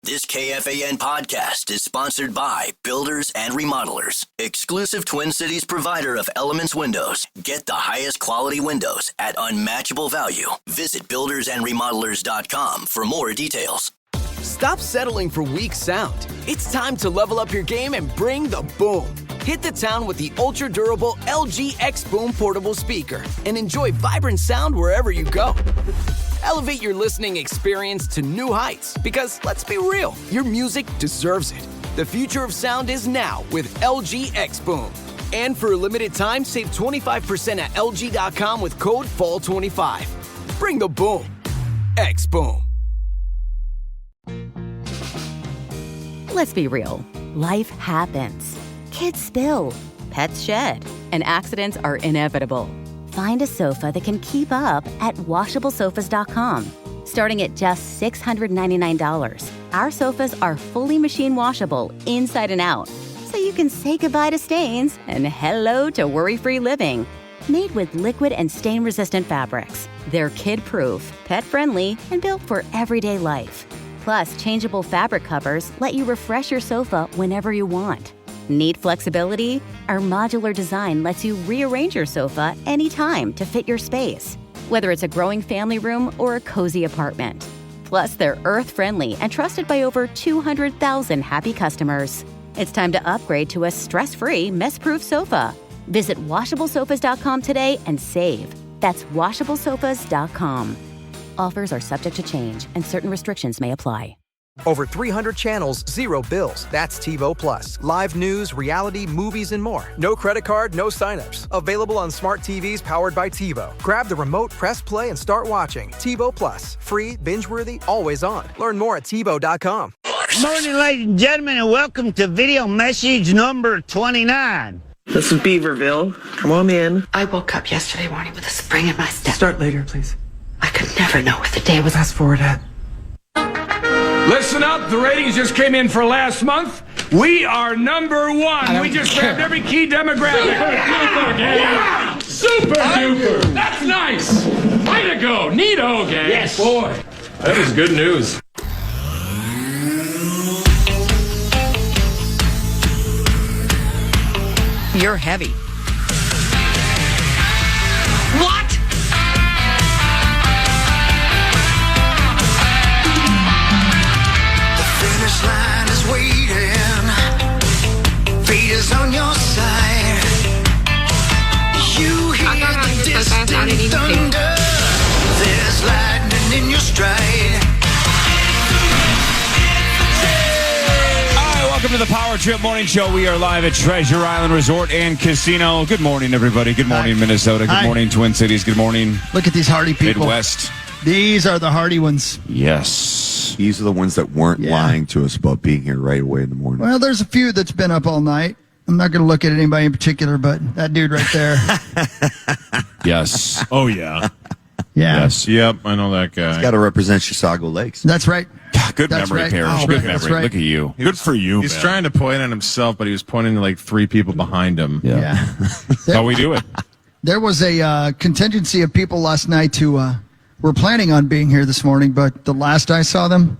This KFAN podcast is sponsored by Builders and Remodelers, exclusive Twin Cities provider of Elements Windows. Get the highest quality windows at unmatchable value. Visit buildersandremodelers.com for more details. Stop settling for weak sound. It's time to level up your game and bring the boom. Hit the town with the ultra-durable LG X Boom portable speaker and enjoy vibrant sound wherever you go. Elevate your listening experience to new heights because, let's be real, your music deserves it. The future of sound is now with LG X Boom. And for a limited time, save 25% at LG.com with code FALL25. Bring the boom. X Boom. Let's be real. Life happens. Kids spill. Pets shed. And accidents are inevitable. Find a sofa that can keep up at washablesofas.com. Starting at just $699, our sofas are fully machine washable inside and out, so you can say goodbye to stains and hello to worry-free living. Made with liquid and stain-resistant fabrics, they're kid-proof, pet-friendly, and built for everyday life. Plus, changeable fabric covers let you refresh your sofa whenever you want. Need flexibility? Our modular design lets you rearrange your sofa anytime to fit your space, whether it's a growing family room or a cozy apartment. Plus, they're earth-friendly and trusted by over 200,000 happy customers. It's time to upgrade to a stress-free, mess-proof sofa. Visit washablesofas.com today and save. That's washablesofas.com. Offers are subject to change, and certain restrictions may apply. Over 300 channels, 0 bills. That's TiVo Plus. Live news, reality, movies, and more. No credit card, no signups. Available on smart TVs powered by TiVo. Grab the remote, press play, and start watching. TiVo Plus. Free, binge-worthy, always on. Learn more at TiVo.com. Morning, ladies and gentlemen, and welcome to video message number 29. This is Beaverville. Come on in. I woke up yesterday morning with a spring in my step. Start later, please. I could never know what the day was. Fast forward ahead. Listen up, the ratings just came in for last month. We are number one. We just grabbed every key demographic. Super duper. That's nice. Way to go. Neato, gang. Yes. Boy, that is good news. You're heavy. What? Finish line is waiting. Fate is on your side. You hear the distant thunder. There's lightning in your stride. All right, welcome to the Power Trip Morning Show. We are live at Treasure Island Resort and Casino. Good morning, everybody. Good morning, Minnesota. Good morning, Twin Cities. Good morning, look at these hardy people. Midwest. These are the hardy ones. Yes. These are the ones that weren't lying to us about being here right away in the morning. Well, there's a few that's been up all night. I'm not going to look at anybody in particular, but that dude right there. Yes. Oh, yeah. Yeah. Yes. Yep, I know that guy. He's got to represent Chisago Lakes. That's right. Good That's memory, right. Parrish. Oh, Good that's memory. right. Look at you. Good for you, He's man. trying to point at himself, but he was pointing to like 3 people behind him. Yeah. That's how we do it. There was a contingency of people last night who were planning on being here this morning, but the last I saw them,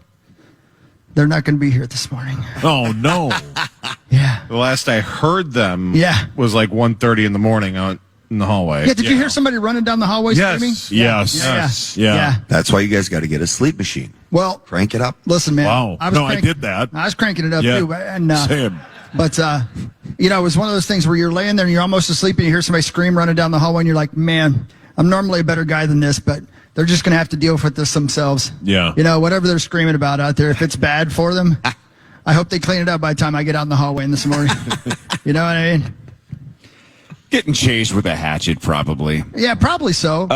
they're not going to be here this morning. Oh, no. Yeah. The last I heard them was like 1:30 in the morning out in the hallway. Yeah, did you hear somebody running down the hallway screaming? Yes. Yeah. That's why you guys got to get a sleep machine. Well, crank it up. Listen, man. Wow. I did that. I was cranking it up, too. And, same. But, it was one of those things where you're laying there and you're almost asleep and you hear somebody scream running down the hallway and you're like, man, I'm normally a better guy than this, but they're just going to have to deal with this themselves. Yeah. Whatever they're screaming about out there, if it's bad for them, I hope they clean it up by the time I get out in the hallway this morning. You know what I mean? Getting chased with a hatchet, probably. Yeah, probably so.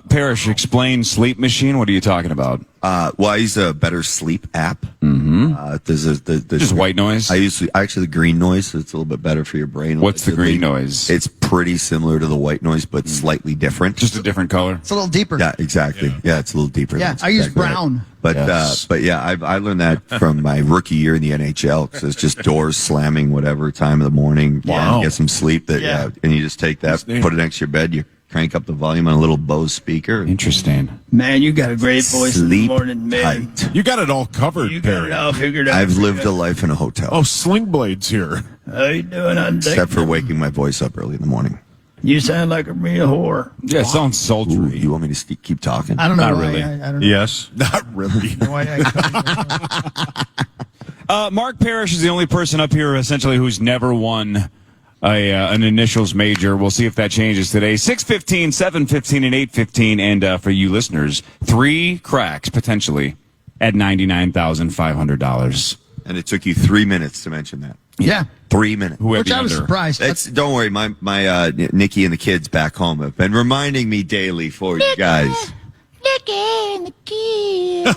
Parrish, explain sleep machine. What are you talking about? Well, I use a Better Sleep app. Mm-hmm. There's just white noise? I use actually the green noise, so it's a little bit better for your brain. What's the green noise? It's pretty similar to the white noise, but slightly different. Just a different color? It's a little deeper. Yeah, exactly. Yeah, it's a little deeper. Yeah, I use brown. Right. But yeah, I learned that from my rookie year in the NHL, because it's just doors slamming whatever time of the morning. Wow. Get some sleep. And you just take that, put it next to your bed, you crank up the volume on a little Bose speaker. Interesting. Man, you got a great voice in the morning, man. Tight. You got it all covered, You got Perry. it all figured out. I've lived a life in a hotel. Oh, Sling Blade's here. How you doing on deck? Except for waking my voice up early in the morning. You sound like a real whore. Yeah, it sounds sultry. Ooh, you want me to keep talking? I don't know. Not why. really. I don't know. Yes. Not really. Why Mark Parrish is the only person up here essentially who's never won an initials major. We'll see if that changes today. 6:15, 7:15, and 8:15. And for you listeners, 3 cracks potentially at $99,500. And it took you 3 minutes to mention that. Yeah. 3 minutes. Which I was surprised. Don't worry, my Nikki and the kids back home have been reminding me daily for you guys. Nicky and the kids.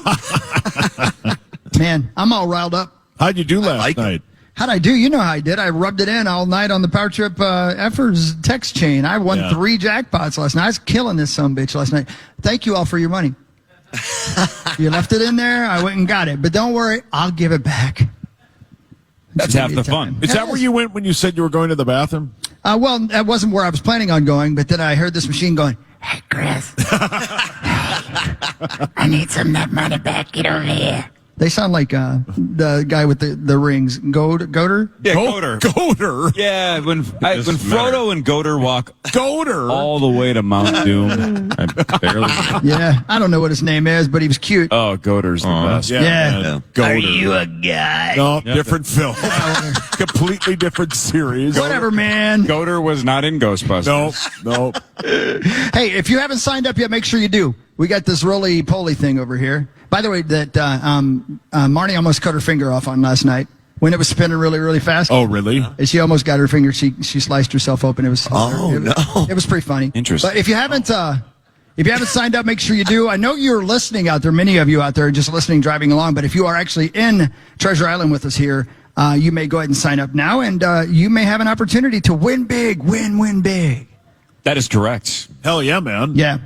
Man, I'm all riled up. How'd you do last night? How'd I do? You know how I did. I rubbed it in all night on the Power Trip Effers text chain. I won 3 jackpots last night. I was killing this sumbitch last night. Thank you all for your money. You left it in there. I went and got it. But don't worry, I'll give it back. That's half the fun. Is that where you went when you said you were going to the bathroom? Well, that wasn't where I was planning on going, but then I heard this machine going, Hey, Chris. I need some of that money back. Get over here. They sound like the guy with the rings. Goater? Yeah, Goater. Goater? Yeah, when Frodo and Goater walk all the way to Mount Doom. I barely. Yeah, I don't know what his name is, but he was cute. Oh, Goater's the best. Yeah. Goater. Are you a guy? No, different film. Completely different series. Whatever, man. Goater was not in Ghostbusters. Nope. Hey, if you haven't signed up yet, make sure you do. We got this roly-poly thing over here. By the way, that Marnie almost cut her finger off on last night when it was spinning really, really fast. Oh, really? She almost got her finger. She sliced herself open. It was it was pretty funny. Interesting. But if you haven't signed up, make sure you do. I know you're listening out there. Many of you out there are just listening, driving along. But if you are actually in Treasure Island with us here, you may go ahead and sign up now, and you may have an opportunity to win big, win big. That is correct. Hell yeah, man. Yeah.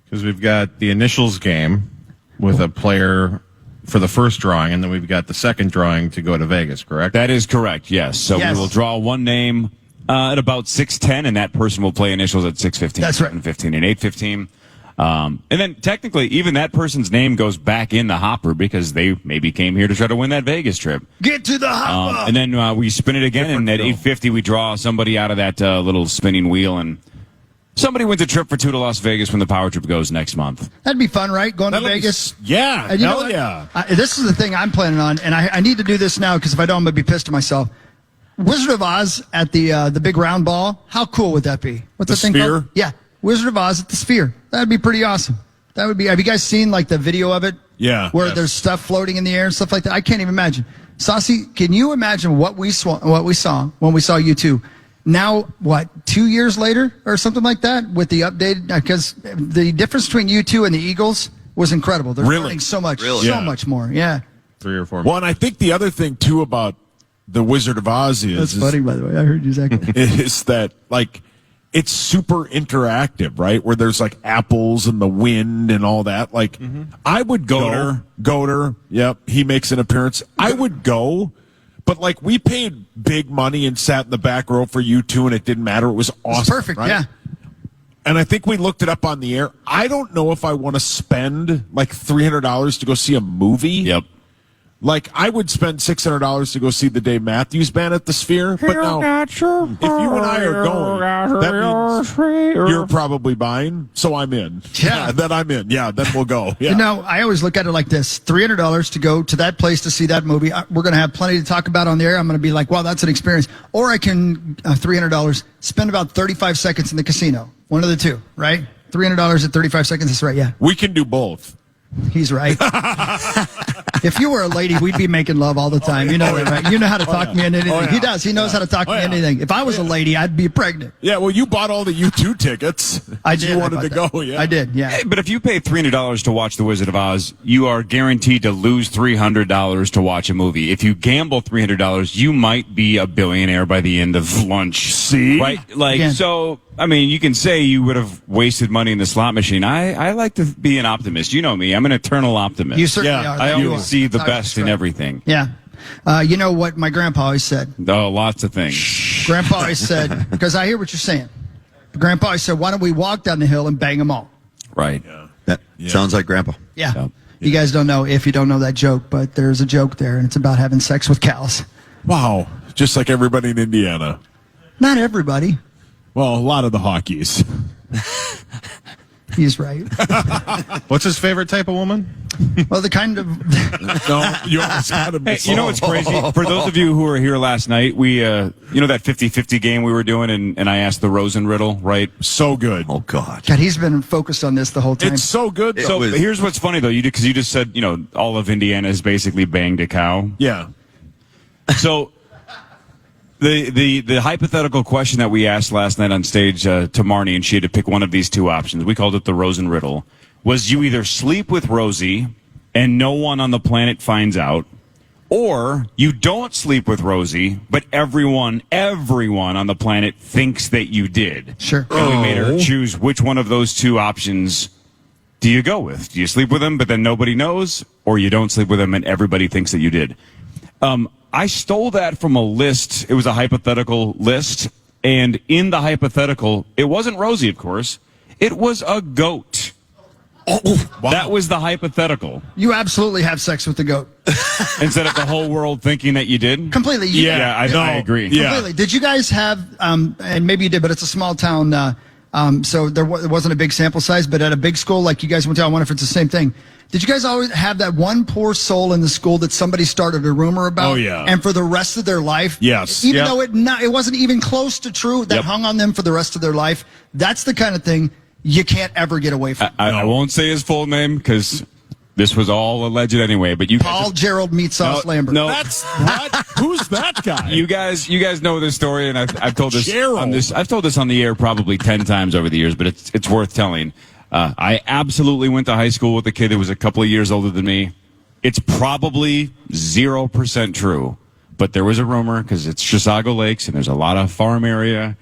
Because we've got the initials game with a player for the first drawing, and then we've got the second drawing to go to Vegas, correct? That is correct, yes. So we will draw one name at about 6:10, and that person will play initials at 6:15, That's right. 7:15, and 8:15. And then technically, even that person's name goes back in the hopper because they maybe came here to try to win that Vegas trip. Get to the hopper! And then we spin it again, and at 8:50, we draw somebody out of that little spinning wheel, and somebody wins a trip for 2 to Las Vegas when the Power Trip goes next month. That'd be fun, right? Going to Vegas. Yeah, And you know hell what? yeah. This is the thing I'm planning on, and I need to do this now because if I don't, I'm going to be pissed at myself. Wizard of Oz at the big round ball. How cool would that be? What's The that thing Sphere? called? Yeah, Wizard of Oz at the Sphere. That'd be pretty awesome. That would be. Have you guys seen like the video of it? Yeah. Where Yes. there's stuff floating in the air and stuff like that. I can't even imagine. Saucy, can you imagine what we saw when we saw U2? Now, 2 years later or something like that with the updated, because the difference between U2 and the Eagles was incredible. They're learning so much, much more. Yeah. 3 or 4. Well, and I think the other thing too about the Wizard of Oz That's funny, by the way. I heard you exactly. is that like it's super interactive, right? Where there's like apples and the wind and all that. Like I would go. Goater. Yep. He makes an appearance. I would go. But, like, we paid big money and sat in the back row for U2, and it didn't matter. It was awesome. It's perfect, right? yeah. And I think we looked it up on the air. I don't know if I want to spend, like, $300 to go see a movie. Yep. Like, I would spend $600 to go see the Dave Matthews Band at the Sphere. But now, if you and I are going, that means you're probably buying, so I'm in. Yeah. Then I'm in. Yeah, then we'll go. Yeah. You know, I always look at it like this. $300 to go to that place to see that movie. We're going to have plenty to talk about on the air. I'm going to be like, wow, that's an experience. Or I can, $300, spend about 35 seconds in the casino. One of the two, right? $300 at 35 seconds is right, yeah. We can do both. He's right. If you were a lady, we'd be making love all the time. You know that, right? You know how to talk me into anything. Oh, yeah. He does. He knows how to talk me into anything. If I was a lady, I'd be pregnant. Yeah, well, you bought all the U2 tickets. I did. You wanted to that. go, yeah. I did, yeah. Hey, but if you pay $300 to watch The Wizard of Oz, you are guaranteed to lose $300 to watch a movie. If you gamble $300, you might be a billionaire by the end of lunch. See? Right? Like, so, I mean, you can say you would have wasted money in the slot machine. I like to be an optimist. You know me. I'm an eternal optimist. You certainly are. I You always are. see the No, best in right. everything. Yeah. You know what my grandpa always said? Oh, lots of things. Grandpa always said, because I hear what you're saying. Grandpa, I said, why don't we walk down the hill and bang them all? Right. That sounds like Grandpa. Yeah. You guys don't know if you don't know that joke, but there's a joke there, and it's about having sex with cows. Wow. Just like everybody in Indiana. Not everybody. Well, a lot of the hockeys. He's right. What's his favorite type of woman? Well, the kind of... No, you almost got him. Hey, you know what's crazy? For those of you who were here last night, we, that 50-50 game we were doing, and I asked the Rosen riddle, right? So good. Oh, God. God, he's been focused on this the whole time. It's so good. So here's what's funny, though, because you just said, all of Indiana has basically banged a cow. Yeah. So... The hypothetical question that we asked last night on stage to Marnie, and she had to pick one of these two options. We called it the Rosen riddle. Was you either sleep with Rosie and no one on the planet finds out, or you don't sleep with Rosie, but everyone on the planet thinks that you did. Sure. And we made her choose which one of those two options do you go with. Do you sleep with him, but then nobody knows, or you don't sleep with him and everybody thinks that you did? I stole that from a list. It was a hypothetical list. And in the hypothetical, it wasn't Rosie, of course. It was a goat. Oh, wow. That was the hypothetical. You absolutely have sex with the goat. Instead of the whole world thinking that you did? Completely. I agree. Completely. Did you guys have, and maybe you did, but it's a small town, so there wasn't a big sample size, but at a big school like you guys went to, I wonder if it's the same thing. Did you guys always have that one poor soul in the school that somebody started a rumor about? Oh, yeah. And for the rest of their life? Yes. Even though it wasn't even close to true, that Yep. hung on them for the rest of their life. That's the kind of thing you can't ever get away from. I won't say his full name because this was all alleged anyway. But you Paul Gerald Meat Sauce Lambert. No, That's what? Who's that guy? You guys know this story, and I've told this Gerald. on this. I've told this on the air probably 10 times over the years, but it's worth telling. I absolutely went to high school with a kid that was a couple of years older than me. It's probably 0% true, but there was a rumor because it's Chisago Lakes and there's a lot of farm area,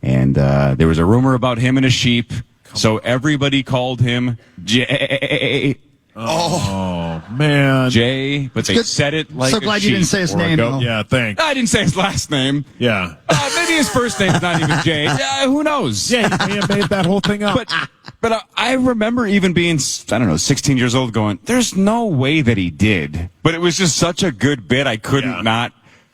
and there was a rumor about him and a sheep. So everybody called him Jay. Oh, man. Jay, but they said it like so glad you didn't say his name, though. Yeah, thanks. I didn't say his last name. Yeah. Maybe his first name's not even Jay. Who knows? Yeah, he may have made that whole thing up. But I remember even being, 16 years old going, there's no way that he did. But it was just such a good bit, I couldn't not.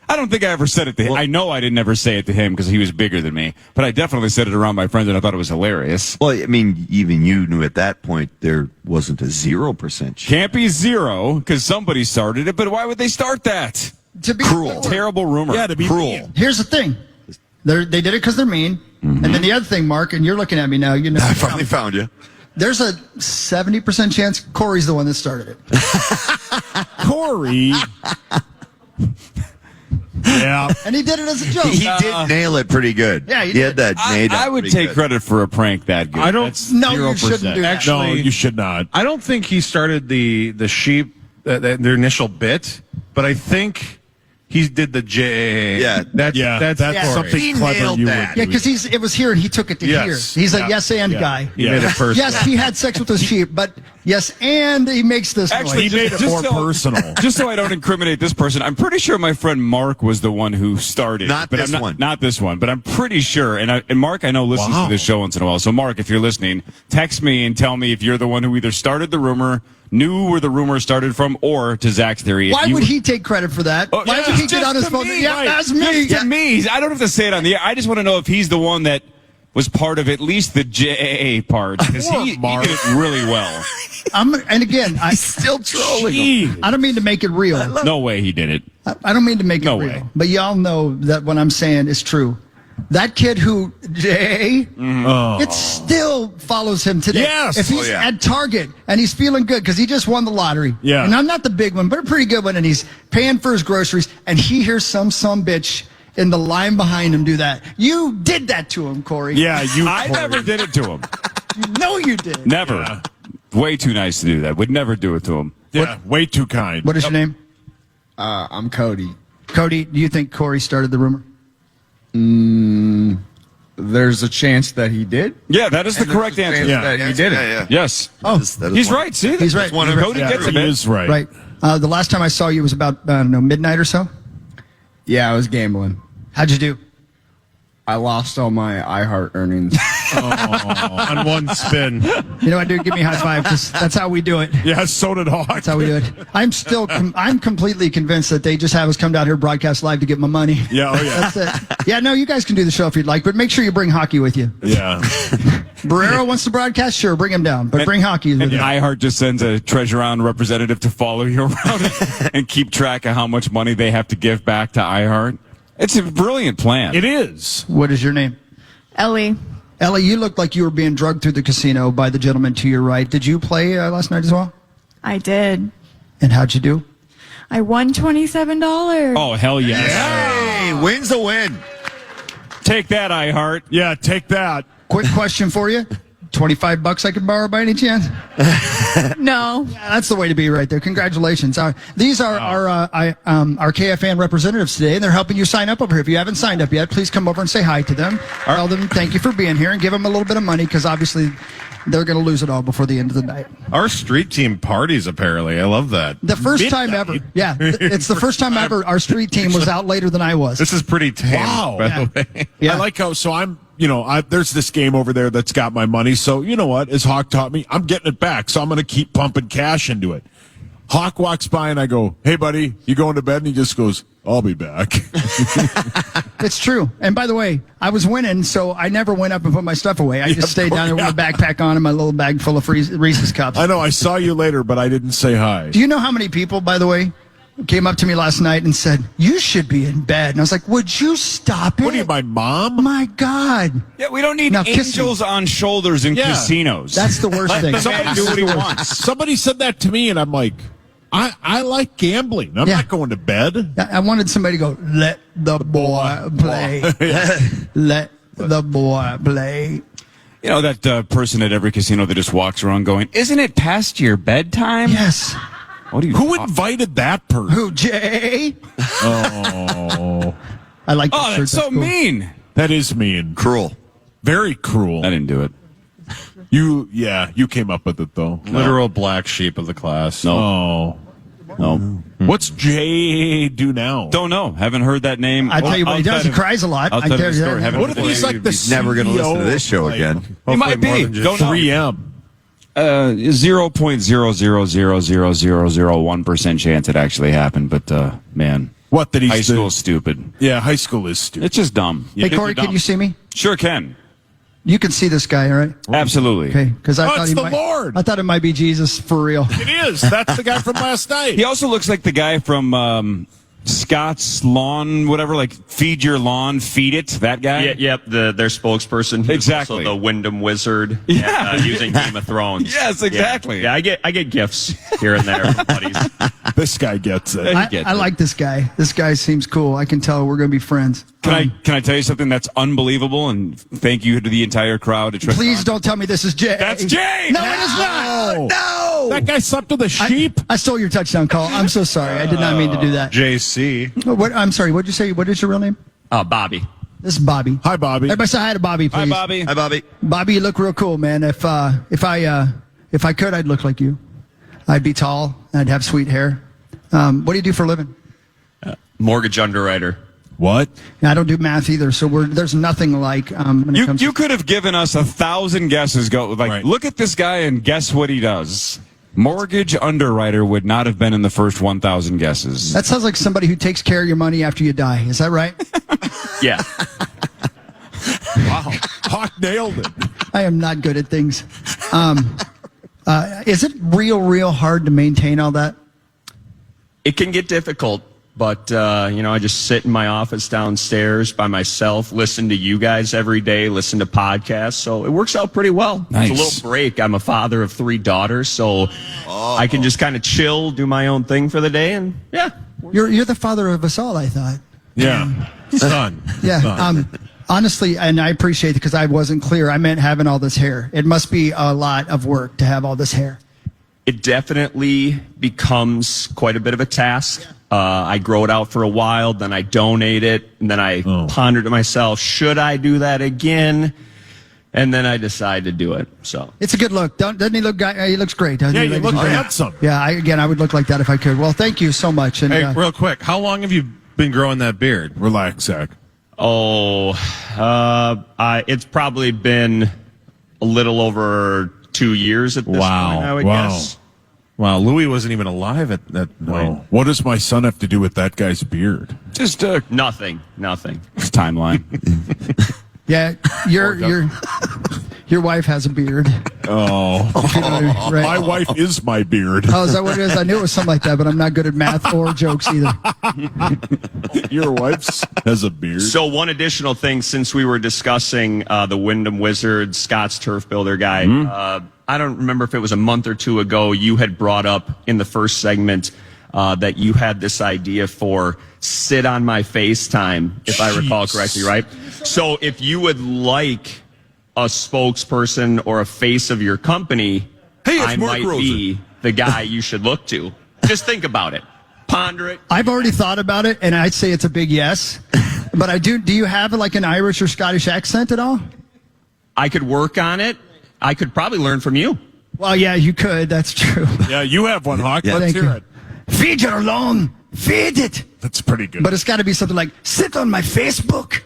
I don't think I ever said it to him. I know I didn't ever say it to him because he was bigger than me. But I definitely said it around my friends, and I thought it was hilarious. Well, I mean, even you knew at that point there wasn't a 0% chance. Can't be 0 because somebody started it, but why would they start that? To be Cruel. Terrible rumor. Yeah, to be cruel. mean. Here's the thing. They did it because they're mean. Mm-hmm. And then the other thing, Mark, and you're looking at me now. You know, I finally found you. There's a 70% chance Corey's the one that started it. Corey. Yeah. And he did it as a joke. He did nail it pretty good. Yeah, he had that made up I would pretty take good. credit for a prank that good. I don't. That's No, you 0%. shouldn't do that. Actually, No, you should not. I don't think he started the sheep, their initial bit, but I think he did the J. Yeah. that's that's something He clever nailed you that. would Yeah, do. because it was here and he took it to Yes. here. He's a Yeah. yes and Yeah. guy. He made it personal. Yes, he had sex with his sheep, but yes, and he makes this Actually, noise. He made it more personal. Just so I don't incriminate this person, I'm pretty sure my friend Mark was the one who started. Not but this I'm one. Not this one, but I'm pretty sure. And Mark, I know listens to this show once in a while. So Mark, if you're listening, text me and tell me if you're the one who either started the rumor, knew where the rumor started from, or to Zach's theory. Why would he take credit for that? Oh, Why yeah, would he get just on his to phone? me, Yeah, right. that's me. Just to me. I don't have to say it on the air. I just want to know if he's the one that was part of at least the JAA part, because he did it really well. And again, He's still trolling him. I don't mean to make it real. No way he did it. I don't mean to make it No real. way. But y'all know that what I'm saying is true. That kid who, Jay, it still follows him today. Yes. If he's at Target and he's feeling good because he just won the lottery. Yeah. And I'm not the big one, but a pretty good one. And he's paying for his groceries. And he hears some bitch in the line behind him do that. You did that to him, Corey. Yeah, I never did it to him. You know you did. Never. Yeah. Way too nice to do that. Would never do it to him. Yeah, way too kind. What is your name? I'm Cody. Cody, do you think Corey started the rumor? There's a chance that he did. Yeah, that is the correct answer. That he did it. Yes. Oh, That is He's one- right. See, He's right. One He's of right. Cody Yeah, gets it. He is right. Right. The last time I saw you was about, I don't know, midnight or so. Yeah, I was gambling. How'd you do? I lost all my iHeart earnings. on one spin. You know what, dude? Give me a high five, because that's how we do it. Yeah, so did Hawk. That's how we do it. I'm completely convinced that they just have us come down here broadcast live to get my money. Yeah, oh yeah. That's it. Yeah, no, you guys can do the show if you'd like, but make sure you bring Hockey with you. Yeah. Barrero wants to broadcast, sure, bring him down, but bring Hockey with And you. iHeart just sends a treasure island representative to follow you around and keep track of how much money they have to give back to iHeart. It's a brilliant plan. It is. What is your name? Ellie. Ellie, you looked like you were being drugged through the casino by the gentleman to your right. Did you play last night as well? I did. And how'd you do? I won $27. Oh, hell yes. Hey, win's a win. Take that, iHeart. Yeah, take that. Quick question for you. $25 I could borrow by any chance? No. Yeah, that's the way to be right there. Congratulations. These are our KFAN representatives today, and they're helping you sign up over here. If you haven't signed up yet, please come over and say hi to them. Tell them thank you for being here and give them a little bit of money, because obviously they're going to lose it all before the end of the night. Our street team parties, apparently. I love that. The first time ever. Yeah, it's the first time ever our street team was out later than I was. This is pretty tame, Wow. by the way. Yeah. I like how, so I'm, there's this game over there that's got my money. So, you know what? As Hawk taught me, I'm getting it back. So I'm going to keep pumping cash into it. Hawk walks by and I go, hey, buddy, you going to bed? And he just goes, I'll be back. It's true. And by the way, I was winning, so I never went up and put my stuff away. I just stayed down there with my backpack on and my little bag full of Reese's cups. I know. I saw you later, but I didn't say hi. Do you know how many people, by the way, came up to me last night and said, you should be in bed? And I was like, would you stop it? What are you, my mom? My God. Yeah, we don't need Now, kiss angels on shoulders in casinos. That's the worst thing. Somebody do what he wants. Somebody said that to me, and I'm like, I like gambling. I'm not going to bed. I wanted somebody to go, let the boy play. Let the boy play. You know, that person at every casino that just walks around going, isn't it past your bedtime? Yes. What do you? Who invited that person? Who, Jay? Oh. I like that Oh, shirt. that's so cool. mean. That is mean. Cruel. Very cruel. I didn't do it. You came up with it, though. Literal black sheep of the class. No. Oh. No. What's Jay do now? Don't know. Haven't heard that name. I tell you what he does. He cries a lot. I Outside of tell the you story. that. Haven't What heard if the he's name. like the He's never going to listen to this show again. He might be. Don't know. 3M. 0.0000001% chance it actually happened, but man, What that he's high school's stupid. Yeah, high school is stupid. It's just dumb. Hey, Corey, It's dumb. can you see me? Sure can. You can see this guy, all right? Absolutely. Okay, because I thought it's he the might. Lord. I thought it might be Jesus for real. It is. That's the guy from last night. He also looks like the guy from Scott's Lawn, whatever, like feed your lawn, feed it. That guy. Yeah, yep, their spokesperson. He's Exactly. also the Wyndham Wizard. Yeah. And, using Game of Thrones. Yes, exactly. Yeah, I get gifts here and there from buddies. This guy gets it. I like this guy. This guy seems cool. I can tell we're going to be friends. Can I tell you something that's unbelievable? And thank you to the entire crowd. Please don't tell me this is Jay. That's Jay. No, it is not. No. That guy slept with a sheep. I stole your touchdown call. I'm so sorry. I did not mean to do that. JC. What? I'm sorry. What did you say? What is your real name? Bobby. This is Bobby. Hi, Bobby. Everybody say hi to Bobby, please. Hi, Bobby. Hi, Bobby. Bobby, you look real cool, man. If I could, I'd look like you. I'd be tall. I'd have sweet hair. What do you do for a living? Mortgage underwriter. What? I don't do math either, so there's nothing like when it comes You could have given us 1,000 guesses. Look at this guy and guess what he does. Mortgage underwriter would not have been in the first 1,000 guesses. That sounds like somebody who takes care of your money after you die. Is that right? Yeah. Wow. Hawk nailed it. I am not good at things. Is it real hard to maintain all that? It can get difficult, but, I just sit in my office downstairs by myself, listen to you guys every day, listen to podcasts, so it works out pretty well. Nice. It's a little break. I'm a father of 3 daughters, so I can just kind of chill, do my own thing for the day, and, yeah. You're the father of us all, I thought. Yeah. Son. Yeah. Honestly, and I appreciate it because I wasn't clear. I meant having all this hair. It must be a lot of work to have all this hair. It definitely becomes quite a bit of a task. I grow it out for a while, then I donate it, and then I ponder to myself, should I do that again? And then I decide to do it. So It's a good look. Doesn't he look? He looks great. Doesn't Yeah, he? you look He's handsome. Yeah, I would look like that if I could. Well, thank you so much. And Hey, real quick, how long have you been growing that beard? Relax, Zach. it's probably been a little over 2 years at this point, I would guess. Wow, Louis wasn't even alive at that point. What does my son have to do with that guy's beard? Just nothing. Timeline. Yeah, your wife has a beard. Oh, Right. My wife is my beard. Oh, is that what it is? I knew it was something like that, but I'm not good at math or jokes either. Your wife has a beard. So one additional thing, since we were discussing the Wyndham Wizards, Scott's Turf Builder guy, I don't remember if it was a month or two ago, you had brought up in the first segment that you had this idea for sit on my FaceTime, if I recall correctly, right? So if you would like a spokesperson or a face of your company, I might be the guy you should look to. Just think about it. Ponder it. I've already thought about it, and I'd say it's a big yes. But I do you have like an Irish or Scottish accent at all? I could work on it. I could probably learn from you. Well, yeah, you could. That's true. Yeah, you have one, Hawk. Yeah, Let's hear it. Feed your lawn. Feed it. That's pretty good. But it's got to be something like, sit on my Facebook.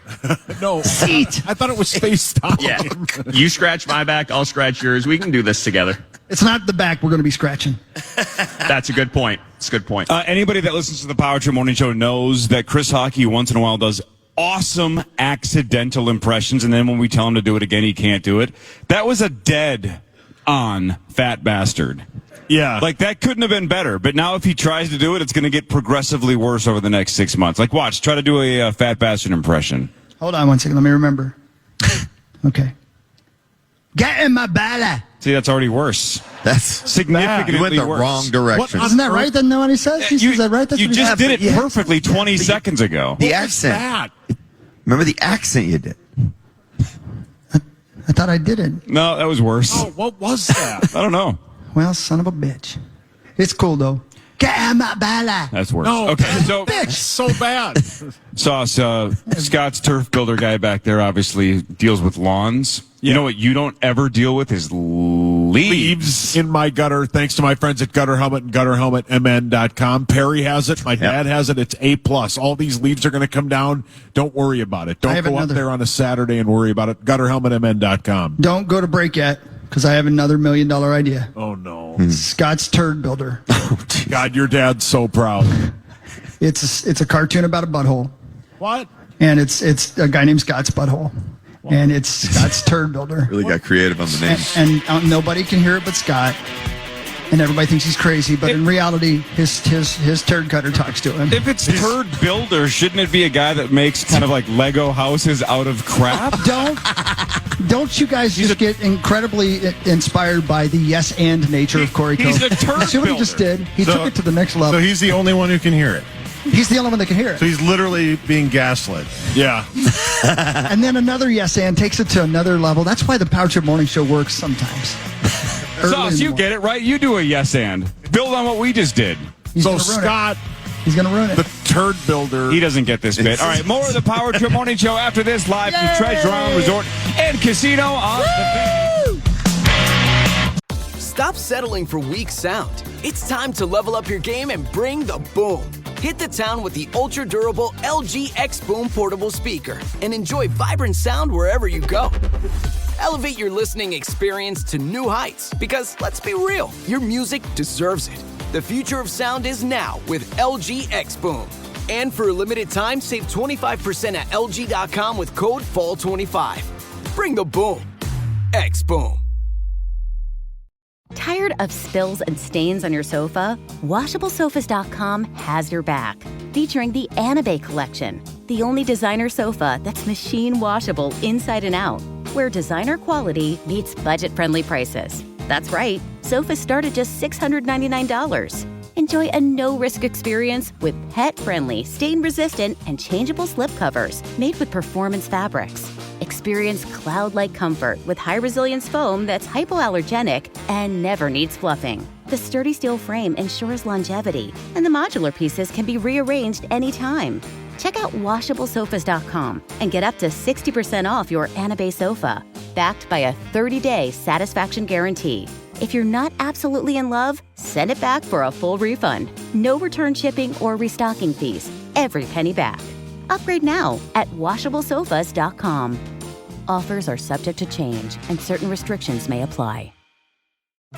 No. Seat. I thought it was FaceTime. Yeah. You scratch my back, I'll scratch yours. We can do this together. It's not the back we're going to be scratching. That's a good point. It's a good point. Anybody that listens to the Power Trip Morning Show knows that Chris Hockey once in a while does awesome accidental impressions, and then when we tell him to do it again, he can't do it. That was a dead-on fat bastard. Yeah. Like, that couldn't have been better. But now if he tries to do it, it's going to get progressively worse over the next 6 months. Like, watch. Try to do a fat bastard impression. Hold on one second. Let me remember. Okay. Get in my belly. See, that's already worse. That's significantly you went the worse. wrong direction. Isn't that right? Then no one says? He says that right? That's You what he just said. did it perfectly 20 seconds ago. The accent. Remember the accent you did. I thought I did it. No, that was worse. Oh, what was that? I don't know. Well, son of a bitch. It's cool, though. Get in my belly. That's worse. No, Okay, so bitch, so bad. Sauce, Scott's turf builder guy back there obviously deals with lawns. You know what you don't ever deal with is leaves. In my gutter, thanks to my friends at Gutter Helmet and GutterHelmetMN.com. Perry has it. My dad has it. It's A+. All these leaves are going to come down. Don't worry about it. Don't go up there on a Saturday and worry about it. GutterHelmetMN.com. Don't go to break yet, because I have another $1 million idea. Oh, no. Scott's Turd Builder. God, your dad's so proud. It's a cartoon about a butthole. What? And it's a guy named Scott's Butthole. And it's Scott's Turd Builder. Really got creative on the name. And nobody can hear it but Scott. And everybody thinks he's crazy, but in reality, his turd cutter talks to him. If it's turd builder, shouldn't it be a guy that makes kind of like Lego houses out of crap? Don't you guys just get incredibly inspired by the yes and nature of Corey Coe? He's a turd See what he just did? He took it to the next level. So he's the only one who can hear it. He's the only one that can hear it. So he's literally being gaslit. Yeah. And then another yes and takes it to another level. That's why the Power Trip Morning Show works sometimes. Sauce, you get it, right? You do a yes and. Build on what we just did. So Scott, he's going to ruin it. the turd builder. He doesn't get this bit. All right, more of the Power Trip Morning Show after this, live from Treasure Island Resort and Casino on the Fan. Stop settling for weak sound. It's time to level up your game and bring the boom. Hit the town with the ultra-durable LG X Boom portable speaker and enjoy vibrant sound wherever you go. Elevate your listening experience to new heights because, let's be real, your music deserves it. The future of sound is now with LG X Boom. And for a limited time, save 25% at LG.com with code FALL25. Bring the boom. X Boom. Tired of spills and stains on your sofa? WashableSofas.com has your back. Featuring the Anabe collection, the only designer sofa that's machine washable inside and out, where designer quality meets budget-friendly prices. That's right, sofas start at just $699. Enjoy a no-risk experience with pet-friendly, stain-resistant, and changeable slipcovers made with performance fabrics. Experience cloud-like comfort with high-resilience foam that's hypoallergenic and never needs fluffing. The sturdy steel frame ensures longevity, and the modular pieces can be rearranged anytime. Check out WashableSofas.com and get up to 60% off your Anabe sofa, backed by a 30-day satisfaction guarantee. If you're not absolutely in love, send it back for a full refund. No return shipping or restocking fees. Every penny back. Upgrade now at WashableSofas.com. Offers are subject to change, and certain restrictions may apply.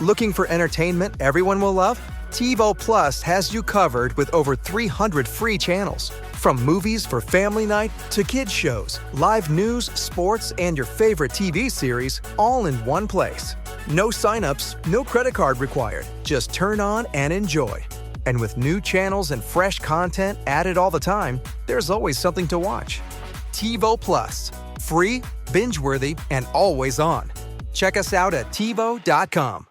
Looking for entertainment everyone will love? TiVo Plus has you covered with over 300 free channels. From movies for family night to kids shows, live news, sports, and your favorite TV series all in one place. No sign-ups, no credit card required. Just turn on and enjoy. And with new channels and fresh content added all the time, there's always something to watch. TiVo Plus. Free, binge-worthy, and always on. Check us out at TiVo.com.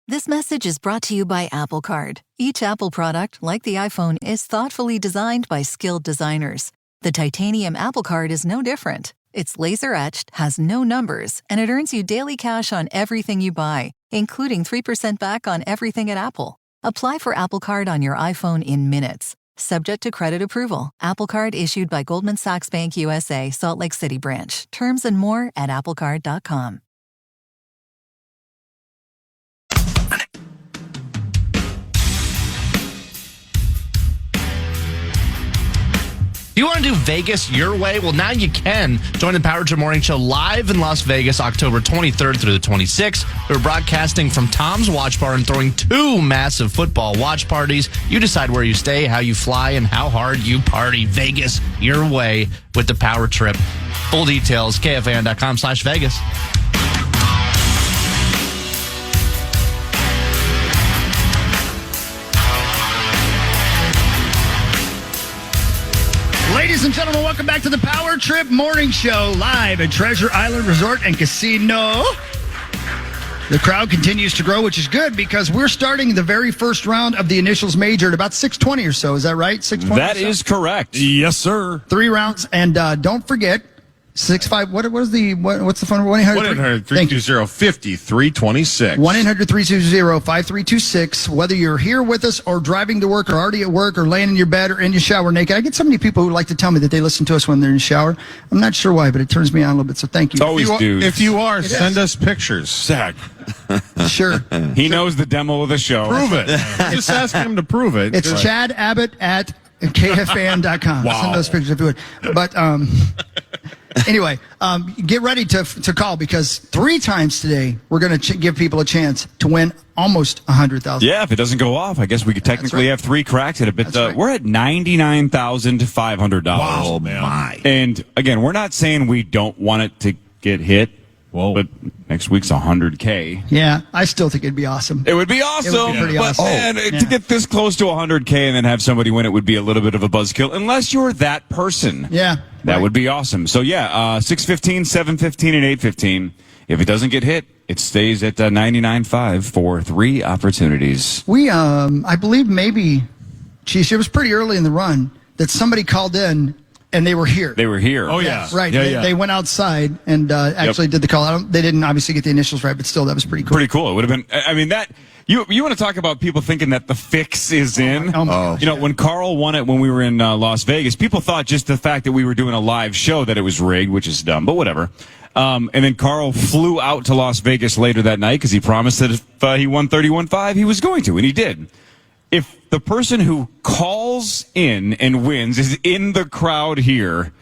This message is brought to you by Apple Card. Each Apple product, like the iPhone, is thoughtfully designed by skilled designers. The titanium Apple Card is no different. It's laser-etched, has no numbers, and it earns you daily cash on everything you buy, including 3% back on everything at Apple. Apply for Apple Card on your iPhone in minutes. Subject to credit approval. Apple Card issued by Goldman Sachs Bank USA, Salt Lake City branch. Terms and more at applecard.com. Do you want to do Vegas your way? Well, now you can. Join the Power Trip Morning Show live in Las Vegas, October 23rd through the 26th. We're broadcasting from Tom's Watch Bar and throwing 2 massive football watch parties. You decide where you stay, how you fly, and how hard you party. Vegas your way with the Power Trip. Full details, KFAN.com/Vegas. Ladies and gentlemen, welcome back to the Power Trip Morning Show, live at Treasure Island Resort and Casino. The crowd continues to grow, which is good because we're starting the very first round of the Initials Major at about 6:20 or so. Is that right? 6:20? That is correct. Yes, sir. 3 rounds. And don't forget, 65, what's the phone number? 1-800-320-5326. 1-800-320-5326. Whether you're here with us or driving to work or already at work or laying in your bed or in your shower naked. I get so many people who like to tell me that they listen to us when they're in the shower. I'm not sure why, but it turns me on a little bit, so thank you. Always do. If you are, send us pictures. Zach. Sure. He knows the demo of the show. Prove it. Just ask him to prove it. It's Chad Abbott at KFAN.com. Wow. Send those pictures if you would. But anyway, get ready to call because 3 times today we're going to give people a chance to win almost $100,000. Yeah, if it doesn't go off, I guess we could technically have 3 cracks at it. But right. We're at $99,500. Wow, man. And again, we're not saying we don't want it to get hit. Whoa. But next week's $100K. Yeah, I still think it'd be awesome. It would be awesome. It would be pretty awesome. Man, to get this close to $100K and then have somebody win it would be a little bit of a buzzkill, unless you're that person. Yeah. That would be awesome. So, 6:15, 7:15, and 8:15. If it doesn't get hit, it stays at 99.5 for 3 opportunities. We, I believe maybe, it was pretty early in the run that somebody called in and they were here. They were here. Oh, yeah. Right. Yeah, They went outside and actually did the call. They didn't obviously get the initials right, but still, that was pretty cool. Pretty cool. It would have been, I mean, that, you want to talk about people thinking that the fix is in? Oh, my gosh. You know, when Carl won it when we were in Las Vegas, people thought just the fact that we were doing a live show that it was rigged, which is dumb, but whatever. And then Carl flew out to Las Vegas later that night because he promised that if he won 31.5, he was going to, and he did. If the person who calls in and wins is in the crowd here,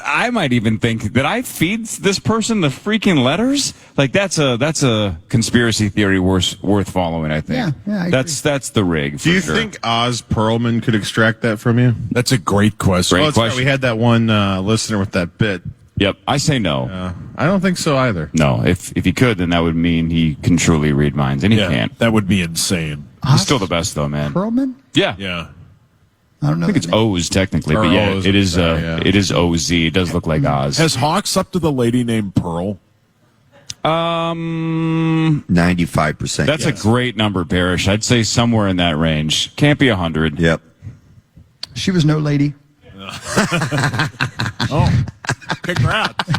I might even think that I feed this person the freaking letters. Like that's a conspiracy theory worth following. I think. Yeah, I that's the rig. Do you think Oz Perlman could extract that from you? That's a great question. Great question. Right. We had that one listener with that bit. Yep, I say no. I don't think so either. No, if he could, then that would mean he can truly read minds, and he can't. That would be insane. He's still the best, though, man. Perlman? Yeah. Yeah. I don't know. I think it's O's technically, but yeah, O's it is. yeah. It is OZ. It does look like Oz. Has Hawks up to the lady named Pearl? 95%. That's a great number, Parrish. I'd say somewhere in that range. Can't be 100. Yep. She was no lady. Oh, congrats.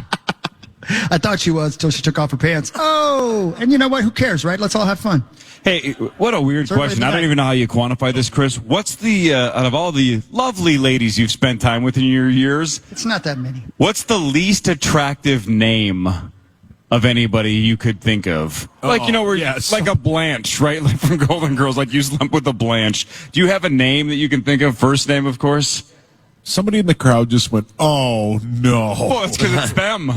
I thought she was until she took off her pants. Oh, and you know what? Who cares, right? Let's all have fun. Hey, what a weird question. I don't even know how you quantify this, Chris. What's the, out of all the lovely ladies you've spent time with in your years, It's not that many. what's the least attractive name of anybody you could think of? Like, you know, like a Blanche, right? Like from Golden Girls, like you slept with a Blanche. Do you have a name that you can think of? First name, of course. Somebody in the crowd just went, "Oh no!" Well, it's because it's them.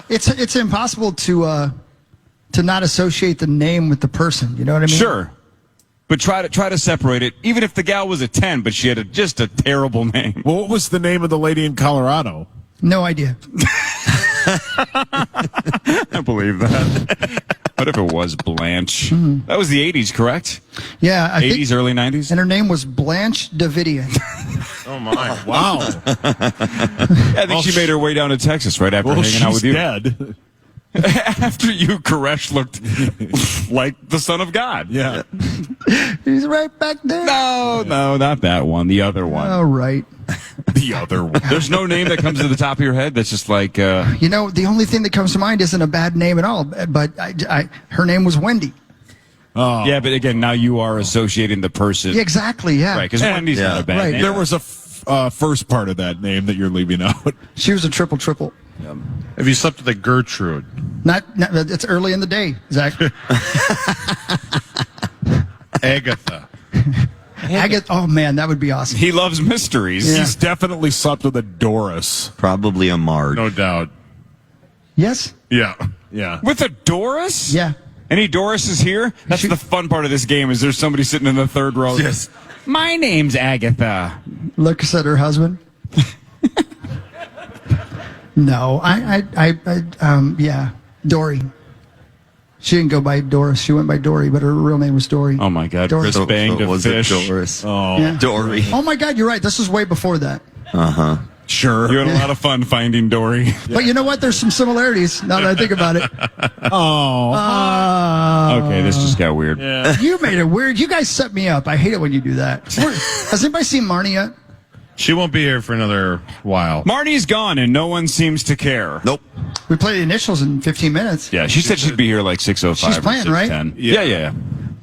It's impossible to not associate the name with the person. You know what I mean? Sure. But try to separate it, even if the gal was a 10, but she had just a terrible name. Well, what was the name of the lady in Colorado? No idea. I believe that. What if it was Blanche? That was the 80s, correct? Yeah. I 80s, think, early 90s? and her name was Blanche Davidian. Oh, my. Wow. I think she made her way down to Texas right after hanging out with you. Dead. After you, Koresh looked like the Son of God. Yeah. He's right back there. No, not that one. The other one. All right. The other one. There's no name that comes to the top of your head that's just like... You know, the only thing that comes to mind isn't a bad name at all, but her name was Wendy. Oh. Yeah, but again, now you are associating the person. Yeah, exactly, yeah. Right, because Wendy's not a bad name. There was a first part of that name that you're leaving out. She was a triple. Have you slept with a Gertrude? Not it's early in the day, Zach. Agatha. Agatha. Oh man, that would be awesome. He loves mysteries. Yeah. He's definitely slept with a Doris. Probably a Marge. No doubt. Yes. Yeah. Yeah. With a Doris? Yeah. Any Dorises here? That's the fun part of this game is there's somebody sitting in the third row. Yes. My name's Agatha. Looks at her husband. No, yeah, Dory. She didn't go by Doris. She went by Dory, but her real name was Dory. Oh my God, Dory. Chris banged a was fish. it Doris? Oh, Yeah. Dory. Oh my God, you're right. This was way before that. Uh-huh. Sure. You had a lot of fun finding Dory. But you know what? There's some similarities now that I think about it. Oh. Okay, this just got weird. Yeah. You made it weird. You guys set me up. I hate it when you do that. Has anybody seen Marnie yet? She won't be here for another while. Marnie's gone and no one seems to care. Nope. We play the initials in 15 minutes. Yeah, she said she'd be here like 6:05. She's playing, right? 6:10. Yeah.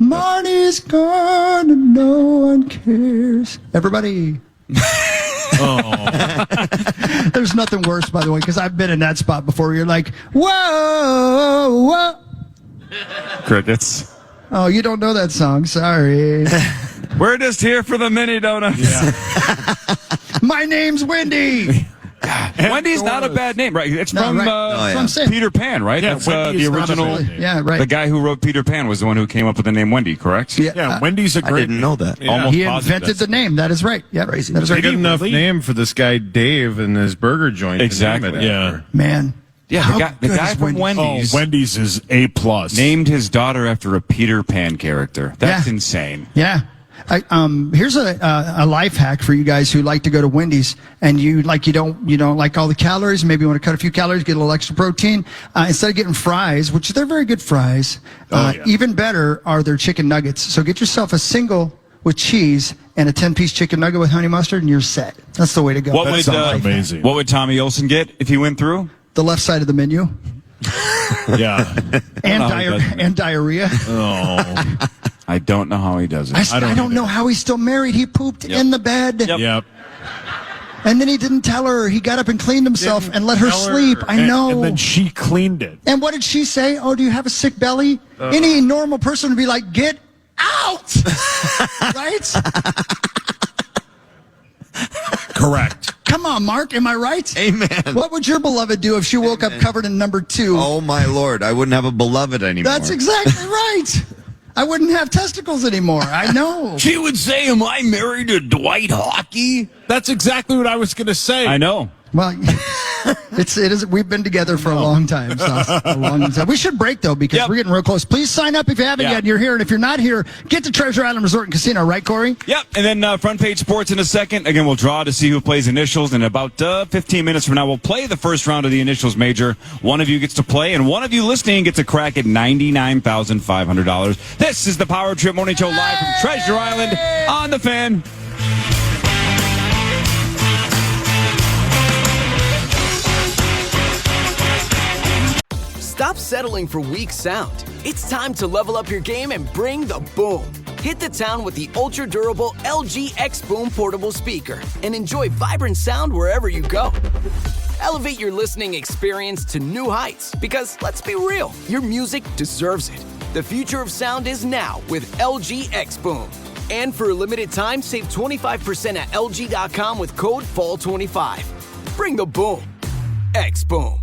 Marnie's gone and no one cares. Everybody. Oh. There's nothing worse, by the way, because I've been in that spot before. You're like, whoa, whoa. Crickets. Oh, you don't know that song. Sorry. We're just here for the mini donuts. Yeah. My name's Wendy. Wendy's not a bad name, right? It's No, from, right. Oh, yeah. Saying. Peter Pan, right? Yeah, That's Wendy the is not a original. bad name. Yeah, right. The guy who wrote Peter Pan was the one who came up with the name Wendy, correct? Yeah. Wendy's a I great didn't know that. Yeah. Almost He positive invented that's the name. That is right. Yeah, Crazy. that is They right. get enough name for this guy Dave and his burger joint. Exactly. To name it Yeah. after. Man. Yeah, How the good guy is from Wendy's Oh, Wendy's is A+. named his daughter after a Peter Pan character. That's Yeah. insane. Yeah. Here's a life hack for you guys who like to go to Wendy's and you don't like all the calories. Maybe you want to cut a few calories, get a little extra protein. Instead of getting fries, which they're very good fries, even better are their chicken nuggets. So get yourself a single with cheese and a 10-piece chicken nugget with honey mustard, and you're set. That's the way to go. What That would sounds amazing. What would Tommy Olsen get if he went through? The left side of the menu. Yeah. And diarrhea. Oh. I don't know how he does it. I don't know how he's still married. He pooped in the bed. Yep. And then he didn't tell her. He got up and cleaned himself and let her sleep. I know. And then she cleaned it. And what did she say? Oh, do you have a sick belly? Any normal person would be like, get out! Right? Correct. Come on, Mark. Am I right? Amen. What would your beloved do if she woke up covered in number 2? Oh, my Lord. I wouldn't have a beloved anymore. That's exactly right. I wouldn't have testicles anymore. I know. She would say, "Am I married to Dwight Hockey?" That's exactly what I was going to say. I know. Well, it is. We've been together for a long time. A long time. We should break though because we're getting real close. Please sign up if you haven't yet. And you're here, and if you're not here, get to Treasure Island Resort and Casino. Right, Corey? Yep. And then front page sports in a second. Again, we'll draw to see who plays initials. And about 15 minutes from now, we'll play the first round of the initials major. One of you gets to play, and one of you listening gets a crack at $99,500. This is the Power Trip Morning Show live from Treasure Island on the Fan. Stop settling for weak sound. It's time to level up your game and bring the boom. Hit the town with the ultra-durable LG X Boom portable speaker and enjoy vibrant sound wherever you go. Elevate your listening experience to new heights because, let's be real, your music deserves it. The future of sound is now with LG X Boom. And for a limited time, save 25% at LG.com with code FALL25. Bring the boom. X-Boom.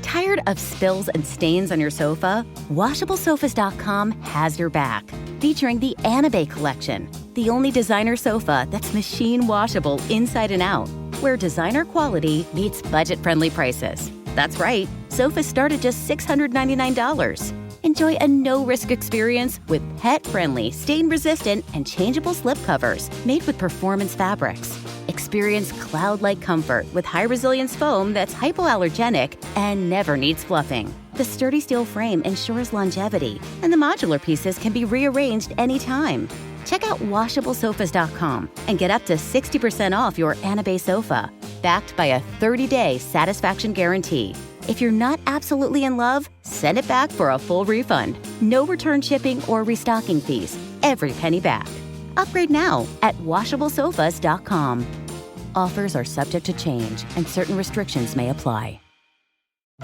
Tired of spills and stains on your sofa? WashableSofas.com has your back. Featuring the Anabe Collection, the only designer sofa that's machine washable inside and out, where designer quality meets budget-friendly prices. That's right, sofas start at just $699. Enjoy a no-risk experience with pet-friendly, stain-resistant, and changeable slip covers made with performance fabrics. Experience cloud-like comfort with high-resilience foam that's hypoallergenic and never needs fluffing. The sturdy steel frame ensures longevity, and the modular pieces can be rearranged anytime. Check out WashableSofas.com and get up to 60% off your Anabe sofa, backed by a 30-day satisfaction guarantee. If you're not absolutely in love, send it back for a full refund. No return shipping or restocking fees. Every penny back. Upgrade now at WashableSofas.com. Offers are subject to change, and certain restrictions may apply.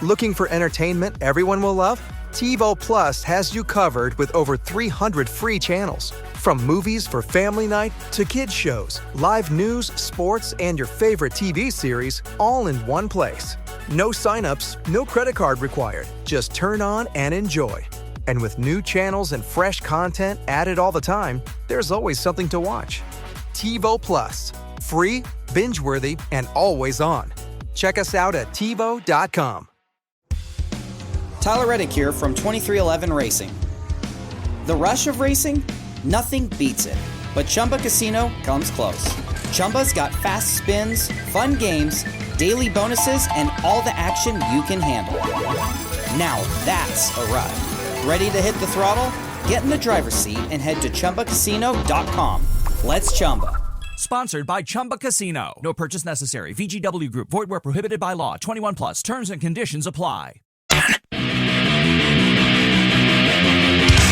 Looking for entertainment everyone will love? TiVo Plus has you covered with over 300 free channels. From movies for family night to kids shows, live news, sports, and your favorite TV series all in one place. No signups, no credit card required. Just turn on and enjoy. And with new channels and fresh content added all the time, there's always something to watch. TiVo Plus. Free, binge-worthy, and always on. Check us out at TiVo.com. Tyler Reddick here from 2311 Racing. The rush of racing? Nothing beats it. But Chumba Casino comes close. Chumba's got fast spins, fun games, daily bonuses, and all the action you can handle. Now that's a ride. Ready to hit the throttle? Get in the driver's seat and head to ChumbaCasino.com. Let's Chumba. Sponsored by Chumba Casino. No purchase necessary. VGW Group. Void where prohibited by law. 21 plus. Terms and conditions apply.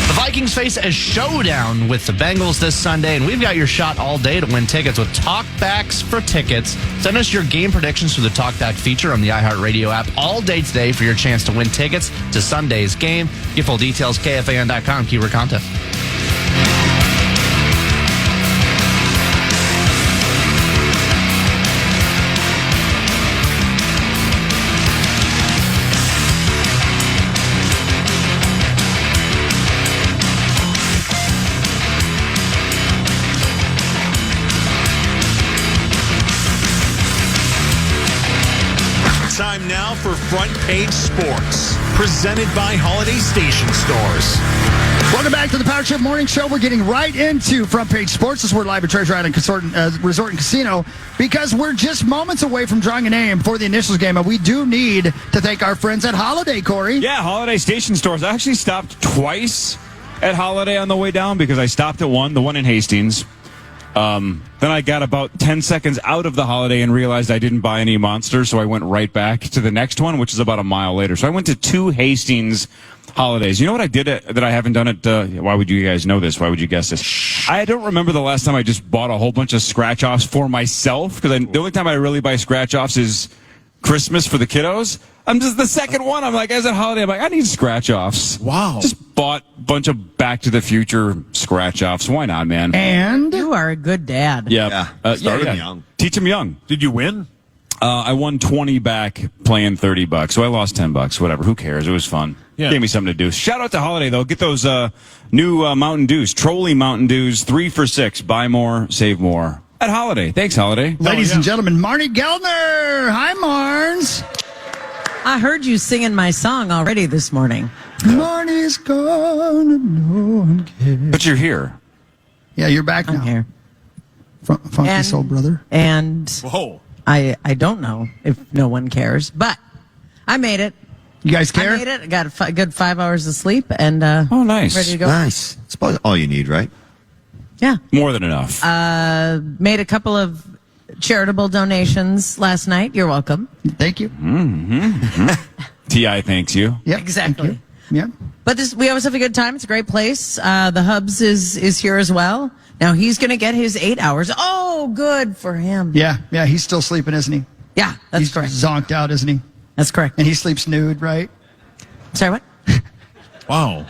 The Vikings face a showdown with the Bengals this Sunday, and we've got your shot all day to win tickets with Talkbacks for tickets. Send us your game predictions through the Talkback feature on the iHeartRadio app all day today for your chance to win tickets to Sunday's game. Get full details, KFAN.com, keyword contest. Time now for Front Page Sports, presented by Holiday Station Stores. Welcome back to the Power Trip Morning Show. We're getting right into Front Page Sports. This is we're live at Treasure Island Resort and Casino because we're just moments away from drawing a name for the initials game, and we do need to thank our friends at Holiday, Corey. Yeah, Holiday Station Stores. I actually stopped twice at Holiday on the way down because I stopped at the one in Hastings. Then I got about 10 seconds out of the Holiday and realized I didn't buy any Monsters, so I went right back to the next one, which is about a mile later. So I went to 2 Hastings Holidays. You know what I did that I haven't done it? Why would you guys know this? Why would you guess this? I don't remember the last time I just bought a whole bunch of scratch-offs for myself, because the only time I really buy scratch-offs is Christmas for the kiddos. I'm just the second one. I'm like, as a holiday, I'm like, I need scratch-offs. Wow. Just bought a bunch of Back to the Future scratch-offs. Why not, man? And you are a good dad. Yeah. Start them young. Teach them young. Did you win? I won 20 back playing $30, so I lost $10. Whatever. Who cares? It was fun. Yeah. Gave me something to do. Shout out to Holiday, though. Get those new Mountain Dews. Trolley Mountain Dews, 3 for $6. Buy more, save more. At Holiday. Thanks, Holiday. Ladies and gentlemen, Marnie Geldner. Hi, Marnes. I heard you singing my song already this morning. Marnie's gonna no one cares. But you're here. Yeah, you're back now. I'm here. Funky soul brother. And whoa. I don't know if no one cares, but I made it. You guys care? I made it. I got a good 5 hours of sleep and oh, nice. ready to go. Nice. It's about all you need, right? Yeah. More than enough. Made a couple of charitable donations last night. You're welcome. Thank you. T.I. thanks you. Yeah, exactly. Yeah. But we always have a good time. It's a great place. The Hubs is here as well. Now he's going to get his 8 hours. Oh, good for him. Yeah. He's still sleeping, isn't he? Yeah, that's He's correct. zonked out, isn't he? That's correct. And he sleeps nude, right? Sorry, what? Wow.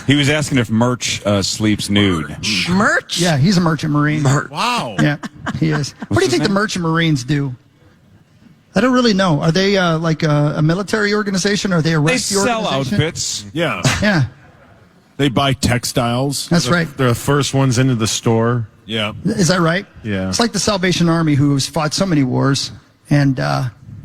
He was asking if Merch sleeps nude. Merch? Yeah, he's a merchant marine. Wow. Yeah, he is. What do you think the merchant marines do? I don't really know. Are they like a military organization? Or are they a They rescue sell organization? outfits. Yeah. Yeah, They buy textiles. that's right. They're the first ones into the store. Yeah. Is that right? Yeah. It's like the Salvation Army, who's fought so many wars and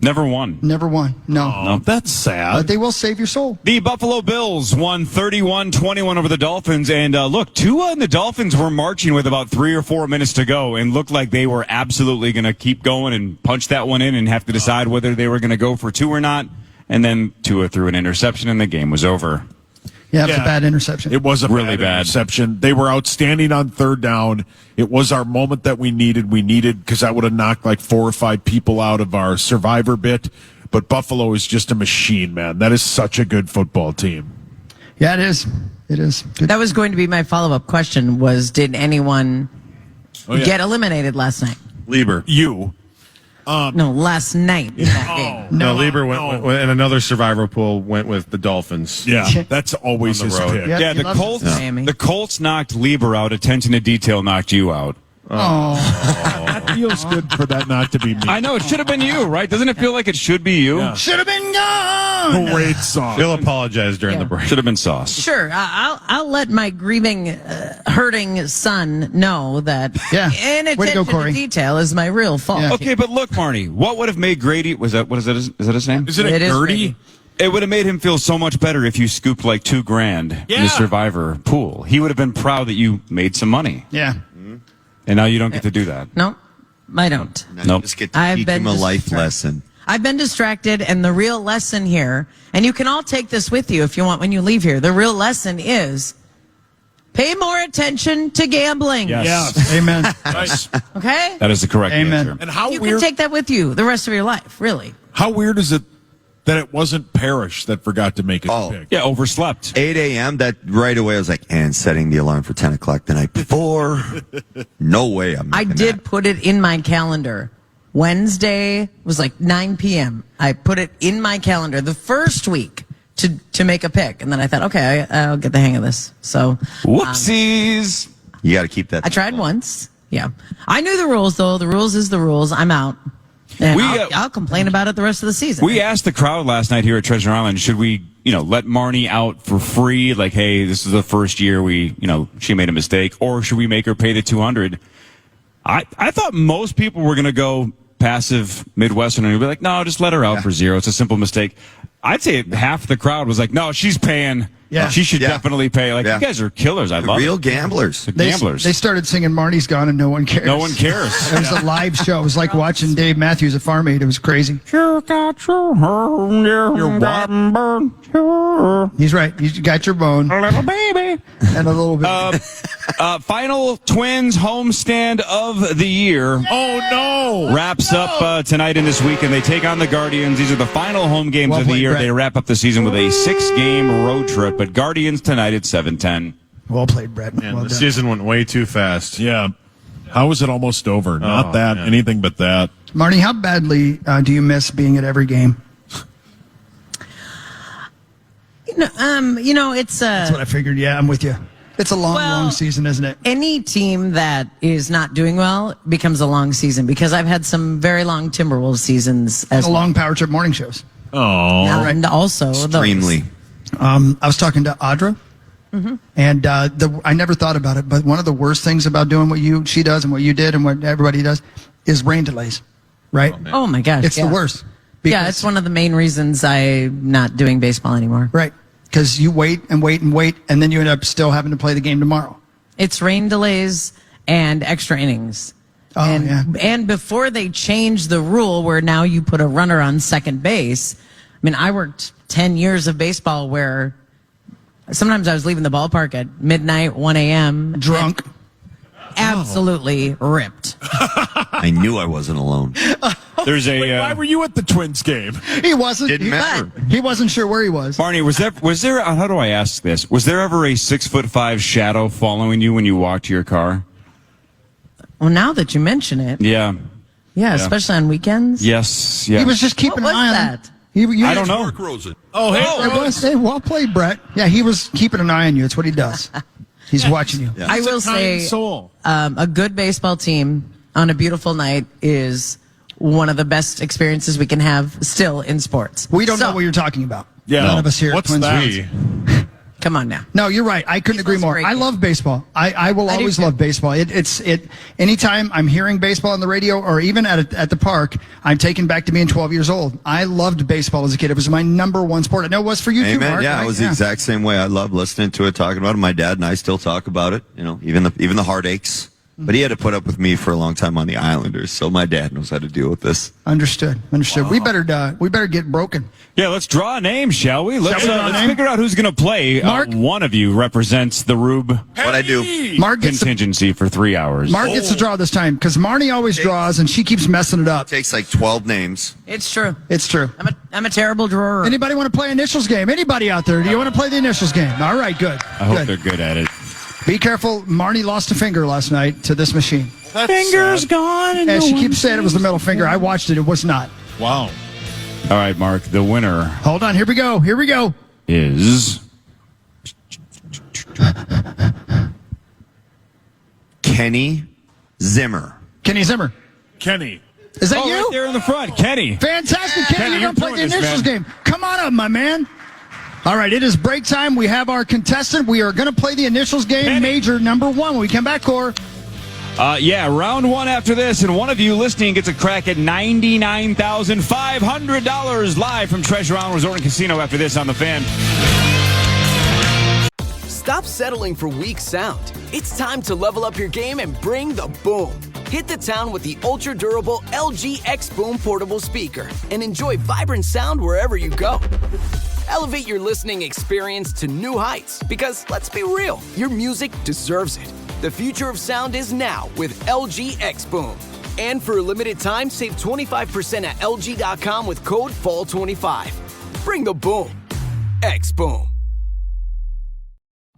Never won. never won. No, Oh, that's sad. but they will save your soul. The Buffalo Bills won 31-21 over the Dolphins. And look, Tua and the Dolphins were marching with about 3 or 4 minutes to go and looked like they were absolutely going to keep going and punch that one in and have to decide whether they were going to go for 2 or not. And then Tua threw an interception and the game was over. Yeah, it was a bad interception. It was a Really bad. interception. They were outstanding on third down. It was our moment that we needed. Because that would have knocked like 4 or 5 people out of our survivor bit. But Buffalo is just a machine, man. That is such a good football team. Yeah, it is. It is. Good. That was going to be my follow-up question was, did anyone get eliminated last night? Lieber. You. No, last night in that game. No, Lieber went in another survivor pool, went with the Dolphins. Yeah, that's always On the his road. pick. Yeah, Yeah, he the loves Colts. Miami. The Colts knocked Lieber out. Attention to detail knocked you out. That feels good for that not to be me. I know it should have been you, right? Doesn't it feel like it should be you? Yeah. Should have been gone. Great song. He'll apologize during Yeah. the break. Should have been Sauce. Sure, I'll let my grieving, hurting son know that. Yeah. Way to go, Inattention Corey. to detail is my real fault. Yeah. Okay, but look, Marnie, what would have made Grady? What is that his name? Is it It a is Gertie? Grady. It would have made him feel so much better if you scooped like $2,000 in Yeah. the survivor pool. He would have been proud that you made some money, Yeah. and now you don't get to do that. No, I don't. Now Nope. you just get to I've teach been him a life distracted. lesson. I've been distracted, and the real lesson here, and you can all take this with you if you want when you leave here. The real lesson is pay more attention to gambling. Yes. Amen. Nice. Okay? That is the correct Amen. answer. And how You weird? can take that with you the rest of your life, really. How weird is it that it wasn't Parrish that forgot to make his pick? Yeah, overslept. 8 a.m. That right away I was like, and setting the alarm for 10 o'clock the night before. No way I'm I making did that. put it in my calendar. Wednesday was like 9 p.m. I put it in my calendar the first week to make a pick. And then I thought, okay, I'll get the hang of this. So Whoopsies. You got to keep that. I tried once. Yeah. I knew the rules, though. The rules is the rules. I'm out. And I'll complain about it the rest of the season. We asked the crowd last night here at Treasure Island, should we, let Marnie out for free? Like, hey, this is the first year she made a mistake, or should we make her pay the $200? I thought most people were going to go passive Midwestern and be like, no, just let her out for $0. It's a simple mistake. I'd say half the crowd was like, no, she's paying. Yeah. She should definitely pay. Like, Yeah. you guys are killers. I love Real it. gamblers. The gamblers. They started singing Marnie's Gone and no one cares. No one cares. It was a live show. It was like watching Dave Matthews at Farm Aid. It was crazy. You got your home, Your what? He's right. You got your bone. A little baby. And a little bit. Final Twins homestand of the year. Oh, no. Wraps up tonight and this weekend. They take on the Guardians. These are the final home games Well of the played, year. Brett. They wrap up the season with a 6-game road trip. But Guardians tonight at 7:10. Well played, Brett. Man, Well the done. season went way too fast. Yeah. How is it almost over? Not that. man. Anything but that. Marnie, how badly do you miss being at every game? It's That's what I figured. Yeah, I'm with you. It's a long season, isn't it? Any team that is not doing well becomes a long season because I've had some very long Timberwolves seasons as A long power trip morning shows. Oh. and also Extremely. I was talking to Audra, and I never thought about it, but one of the worst things about doing what she does and what you did and what everybody does is rain delays, right? Oh my gosh, It's the worst. Yeah, it's one of the main reasons I'm not doing baseball anymore. Right, because you wait and wait and wait, and then you end up still having to play the game tomorrow. It's rain delays and extra innings. Oh, and, yeah. And before they changed the rule where now you put a runner on second base, I mean, I worked 10 years of baseball where sometimes I was leaving the ballpark at midnight, 1 a.m. Drunk. Absolutely ripped. I knew I wasn't alone. There's a Why were you at the Twins game? He wasn't. Didn't matter. He wasn't sure where he was. Barney, was there how do I ask this? Was there ever a 6'5" shadow following you when you walked to your car? Well, now that you mention it, Yeah. yeah, especially on weekends. Yes. Yeah. He was just keeping What an was eye on that? I don't know. Mark Rosen. Oh, hey, Hey, well played, Brett. Yeah, he was keeping an eye on you. It's what he does. He's watching you. I will say, a good baseball team on a beautiful night is one of the best experiences we can have still in sports. We don't know what you're talking about. Yeah. None of us here. What's Twins that? fans. Come on now. No, you're right. I couldn't agree more. I love baseball. I will always love baseball. Anytime I'm hearing baseball on the radio or even at the park, I'm taken back to being 12 years old. I loved baseball as a kid. It was my number one sport. I know it was for you too, Mark. Yeah, right? I was the exact same way. I love listening to it, talking about it. My dad and I still talk about it. You know, even the heartaches. But he had to put up with me for a long time on the Islanders, so my dad knows how to deal with this. Understood. Wow. We better get broken. Yeah, let's draw a name, shall we? Let's name? figure out who's going to play. Mark? One of you represents the Rube. What I do? Mark gets contingency for 3 hours. Mark gets to draw this time because Marnie always draws and she keeps messing it up. Takes like 12 names. It's true. It's true. I'm a terrible drawer. Anybody want to play initials game? Anybody out there? Do you want to play the initials game? All right, good. I hope they're good at it. Be careful. Marnie lost a finger last night to this machine. Finger's gone. And she keeps saying it was the middle finger. I watched it. It was not. Wow. All right, Mark, the winner. Hold on. Here we go. Is Kenny Zimmer. Kenny Zimmer. Kenny. Is that you? Right there in the front, Kenny. Fantastic, Kenny. You're going to play the doing this, initials man. game. Come on up, my man. All right, it is break time. We have our contestant. We are going to play the initials game, Kenny. major number 1. When we come back, Core. Round 1 after this, and one of you listening gets a crack at $99,500 live from Treasure Island Resort and Casino after this on The Fan. Stop settling for weak sound. It's time to level up your game and bring the boom. Hit the town with the ultra-durable LG X Boom portable speaker and enjoy vibrant sound wherever you go. Elevate your listening experience to new heights because, let's be real, your music deserves it. The future of sound is now with LG X Boom. And for a limited time, save 25% at LG.com with code FALL25. Bring the boom. X Boom.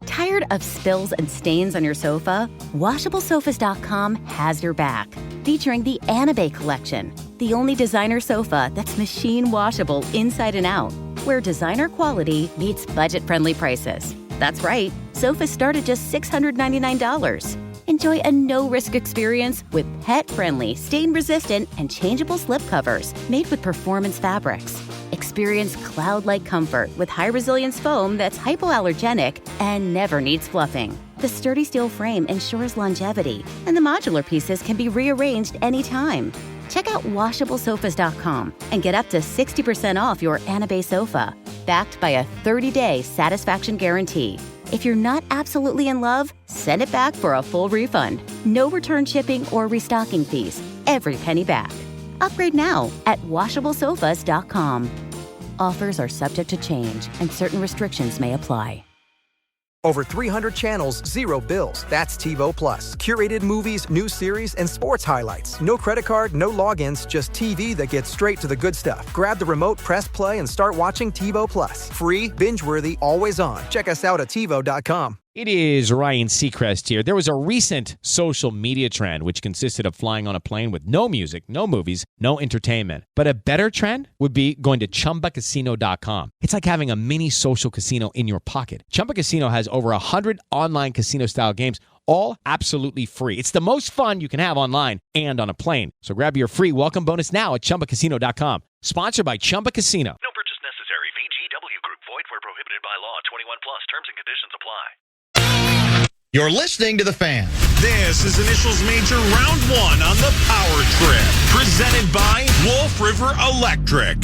Tired of spills and stains on your sofa? WashableSofas.com has your back. Featuring the Anabe collection, the only designer sofa that's machine washable inside and out, where designer quality meets budget-friendly prices. That's right, sofas start at just $699. Enjoy a no-risk experience with pet-friendly, stain-resistant, and changeable slipcovers made with performance fabrics. Experience cloud-like comfort with high-resilience foam that's hypoallergenic and never needs fluffing. The sturdy steel frame ensures longevity, and the modular pieces can be rearranged anytime. Check out WashableSofas.com and get up to 60% off your Anabe sofa, backed by a 30-day satisfaction guarantee. If you're not absolutely in love, send it back for a full refund. No return shipping or restocking fees. Every penny back. Upgrade now at WashableSofas.com. Offers are subject to change, and certain restrictions may apply. Over 300 channels, 0 bills. That's TiVo Plus. Curated movies, new series, and sports highlights. No credit card, no logins, just TV that gets straight to the good stuff. Grab the remote, press play, and start watching TiVo Plus. Free, binge-worthy, always on. Check us out at TiVo.com. It is Ryan Seacrest here. There was a recent social media trend which consisted of flying on a plane with no music, no movies, no entertainment. But a better trend would be going to ChumbaCasino.com. It's like having a mini social casino in your pocket. Chumba Casino has over 100 online casino-style games, all absolutely free. It's the most fun you can have online and on a plane. So grab your free welcome bonus now at ChumbaCasino.com. Sponsored by Chumba Casino. No purchase necessary. VGW Group. Void where prohibited by law. 21 plus. Terms and conditions apply. You're listening to The Fan. This is Initials Major Round 1 on the Power Trip. Presented by Wolf River Electric.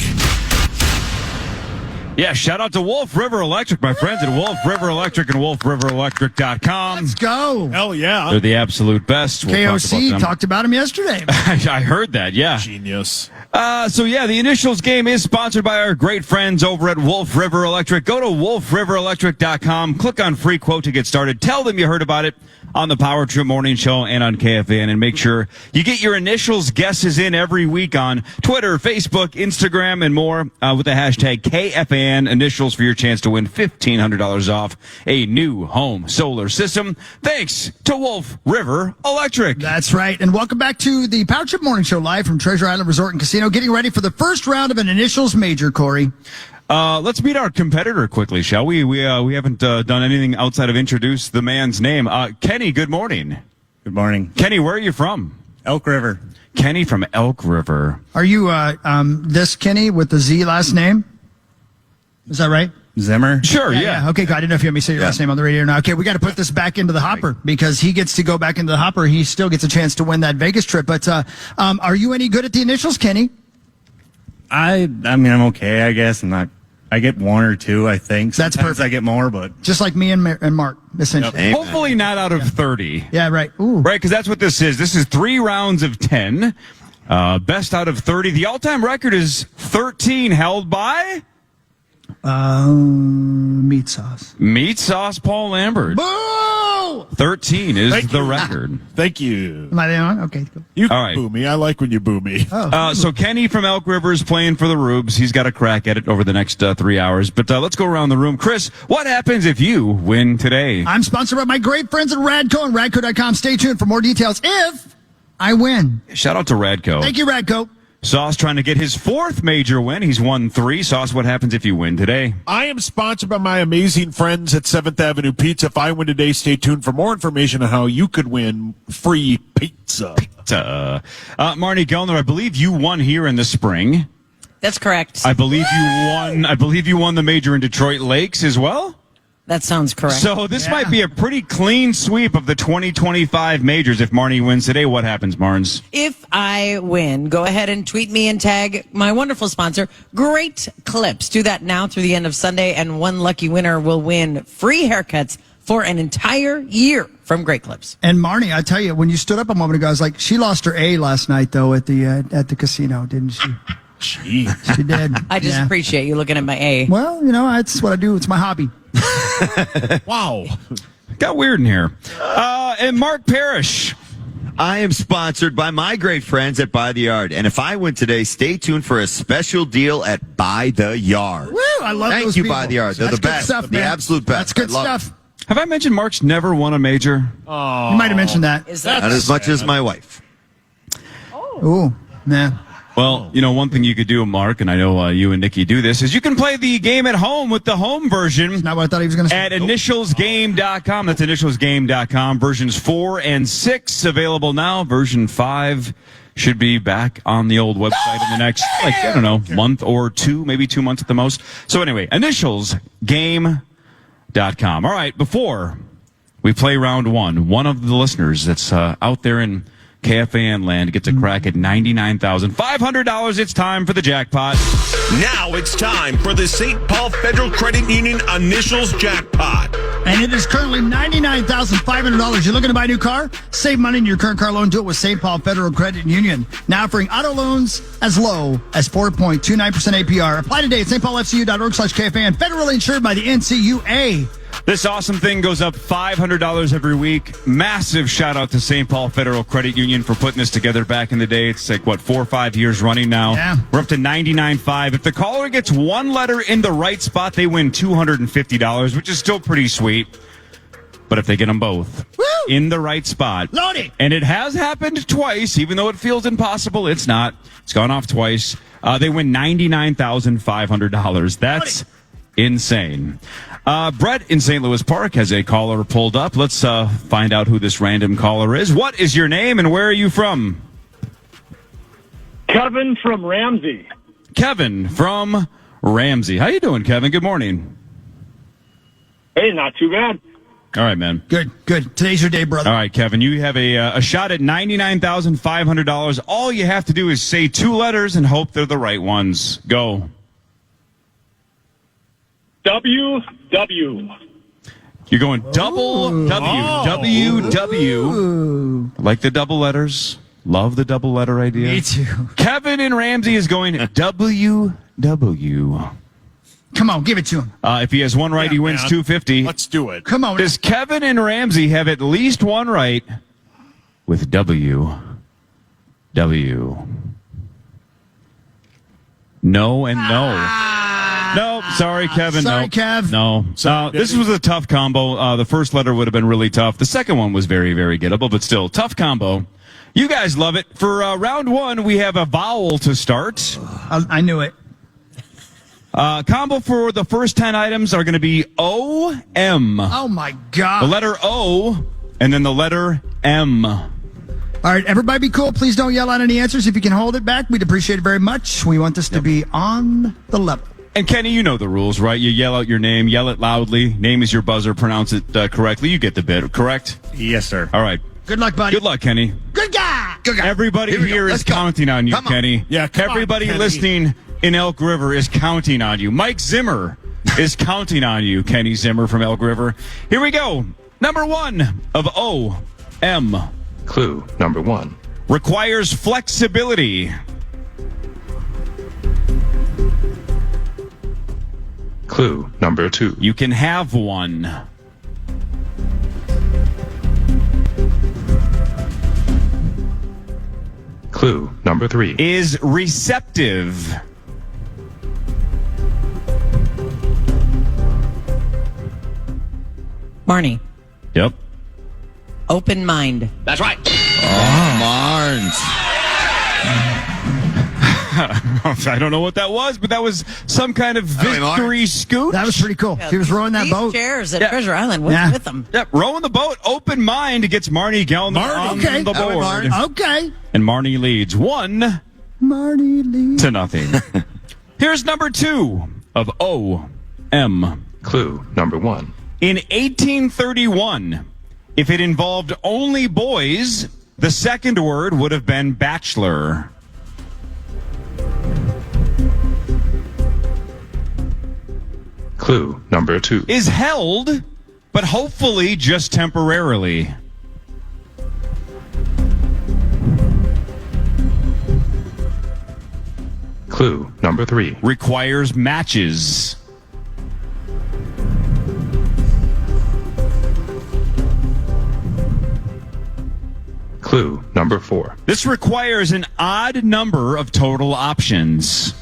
Yeah, shout out to Wolf River Electric, my friends at Wolf River Electric and WolfRiverElectric.com. Let's go. Hell yeah. They're the absolute best. KOC talked about them yesterday. I heard that, yeah. Genius. The Initials game is sponsored by our great friends over at Wolf River Electric. Go to WolfRiverElectric.com, click on free quote to get started. Tell them you heard about it on the Power Trip Morning Show and on KFAN. And make sure you get your initials guesses in every week on Twitter, Facebook, Instagram, and more with the hashtag KFAN initials for your chance to win $1,500 off a new home solar system. Thanks to Wolf River Electric. That's right. And welcome back to the Power Trip Morning Show live from Treasure Island Resort and Casino. Getting ready for the first round of an initials major, Corey. Let's meet our competitor quickly, shall we? We haven't done anything outside of introduce the man's name. Kenny, good morning. Good morning. Kenny, where are you from? Elk River. Kenny from Elk River. Are you this Kenny with the Z last name? Is that right? Zimmer? Sure, yeah. Okay, good. I didn't know if you had me say your last name on the radio now. Okay, we got to put this back into the hopper because he gets to go back into the hopper. He still gets a chance to win that Vegas trip. But are you any good at the initials, Kenny? I mean, I'm okay, I guess. I get one or two, I think. That's Sometimes perfect. I get more, but Just like me and Mark, essentially. Yep. Hopefully not out of 30. Yeah, right. Ooh. Right, because that's what this is. This is 3 rounds of 10. Best out of 30. The all-time record is 13, held by... meat sauce. Meat Sauce Paul Lambert. Boo! 13 is the record. Thank you. Am I the only one? Okay, cool. You All right. boo me. I like when you boo me. So Kenny from Elk River is playing for the Rubes. He's got a crack at it over the next 3 hours. But let's go around the room. Chris, what happens if you win today? I'm sponsored by my great friends at Radco and Radco.com. Stay tuned for more details if I win. Shout out to Radco. Thank you, Radco. Sauce trying to get his 4th major win. He's won 3. Sauce, what happens if you win today? I am sponsored by my amazing friends at 7th Avenue Pizza. If I win today, stay tuned for more information on how you could win free pizza. Marnie Gellner, I believe you won here in the spring. That's correct. I believe you won the major in Detroit Lakes as well. That sounds correct. So this might be a pretty clean sweep of the 2025 majors. If Marnie wins today, what happens, Marnes? If I win, go ahead and tweet me and tag my wonderful sponsor, Great Clips. Do that now through the end of Sunday, and one lucky winner will win free haircuts for an entire year from Great Clips. And Marnie, I tell you, when you stood up a moment ago, I was like, she lost her A last night, though, at the casino, didn't she? Jeez. She did. I just appreciate you looking at my A. Well, that's what I do. It's my hobby. Wow. Got weird in here. And Mark Parrish. I am sponsored by my great friends at By the Yard. And if I win today, stay tuned for a special deal at By the Yard. Woo, I love Thank those you, people. By the Yard. They're That's the good best. stuff, the man. absolute best. That's good I love stuff. Have I mentioned Mark's never won a major? Oh. You might have mentioned that. Not as much as my wife. Ooh, man. Well, one thing you could do, Mark, and I know you and Nikki do this, is you can play the game at home with the home version. That's not what I thought he was going to say. At initialsgame.com. That's initialsgame.com. Versions 4 and 6 available now. Version 5 should be back on the old website in the next, month or 2, maybe 2 months at the most. So anyway, initialsgame.com. All right, before we play round 1, one of the listeners that's out there in KFAN land gets a crack at $99,500. It's time for the jackpot. Now it's time for the St. Paul Federal Credit Union Initials Jackpot. And it is currently $99,500. You're looking to buy a new car? Save money in your current car loan. Do it with St. Paul Federal Credit Union. Now offering auto loans as low as 4.29% APR. Apply today at stpaulfcu.org/KFAN. Federally insured by the NCUA. This awesome thing goes up $500 every week. Massive shout out to St. Paul Federal Credit Union for putting this together back in the day. It's 4 or 5 years running now. Yeah. We're up to $99,500. If the caller gets one letter in the right spot, they win $250, which is still pretty sweet. But if they get them both in the right spot, load it. And it has happened twice, even though it feels impossible, it's not. It's gone off twice. They win $99,500. That's insane. Brett in St. Louis Park has a caller pulled up. Let's find out who this random caller is. What is your name and where are you from? Kevin from Ramsey. Kevin from Ramsey. How you doing, Kevin? Good morning. Hey, not too bad. All right, man. Good. Today's your day, brother. All right, Kevin, you have a shot at $99,500. All you have to do is say 2 letters and hope they're the right ones. Go. W. You're going double W. Like the double letters. Love the double letter idea. Me too. Kevin in Ramsey is going W. Come on, give it to him. If he has one right, he wins man. $250. Let's do it. Come on. Does Kevin and Ramsey have at least one right with W? No and no. No, sorry, Kevin. Sorry, no. Kev. No. This was a tough combo. The first letter would have been really tough. The second one was very, very gettable, but still, tough combo. You guys love it. For round one, we have a vowel to start. I knew it. Combo for the first 10 items are going to be O-M. Oh, my God. The letter O and then the letter M. All right, everybody be cool. Please don't yell out any answers. If you can hold it back, we'd appreciate it very much. We want this to be on the level. And Kenny, you know the rules, right? You yell out your name, yell it loudly. Name is your buzzer. Pronounce it correctly. You get the bit, correct? Yes, sir. All right. Good luck, buddy. Good luck, Kenny. Good guy. Good guy. Everybody here is counting on you, Kenny. Yeah, come on, Everybody Kenny. listening in Elk River is counting on you. Mike Zimmer is counting on you, Kenny Zimmer from Elk River. Here we go. Number one of O-M. Clue number one. Requires flexibility. Clue number two. You can have one. Clue number three. Is receptive. Marnie. Yep. Open mind. That's right. Barnes. I don't know what that was, but that was some kind of victory scoot. That was pretty cool. He was rowing that These boat. chairs at Treasure Island. What's with them? Yep, rowing the boat. Open mind gets Marnie Gellner on Okay. the board. Okay. And Marnie leads 1-0. Here's number two of O-M. Clue number one. In 1831, if it involved only boys, the second word would have been bachelor. Clue number two. Is held, but hopefully just temporarily. Clue number three. Requires matches. Clue number four. This requires an odd number of total options.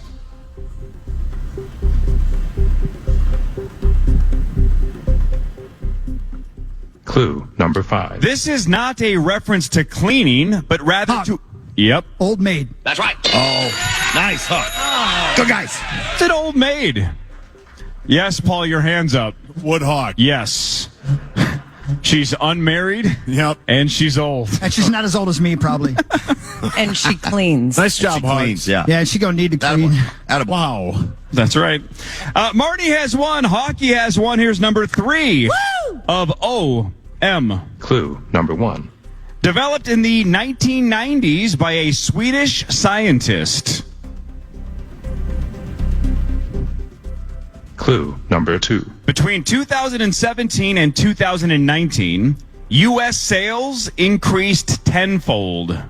Clue number five. This is not a reference to cleaning, but rather to... Yep. Old maid. That's right. Oh, nice hook. Go, guys. It's an old maid. Yes, Paul, your hands up. Woodhawk. Yes. She's unmarried. Yep. And she's old. And she's not as old as me, probably. And she cleans. Nice job, Hawk. Yeah, she gonna need to clean. Wow. That's right. Marty has one. Hockey has one. Here's number three of O-M. Clue number one. Developed in the 1990s by a Swedish scientist. Clue number two. Between 2017 and 2019, U.S. sales increased tenfold.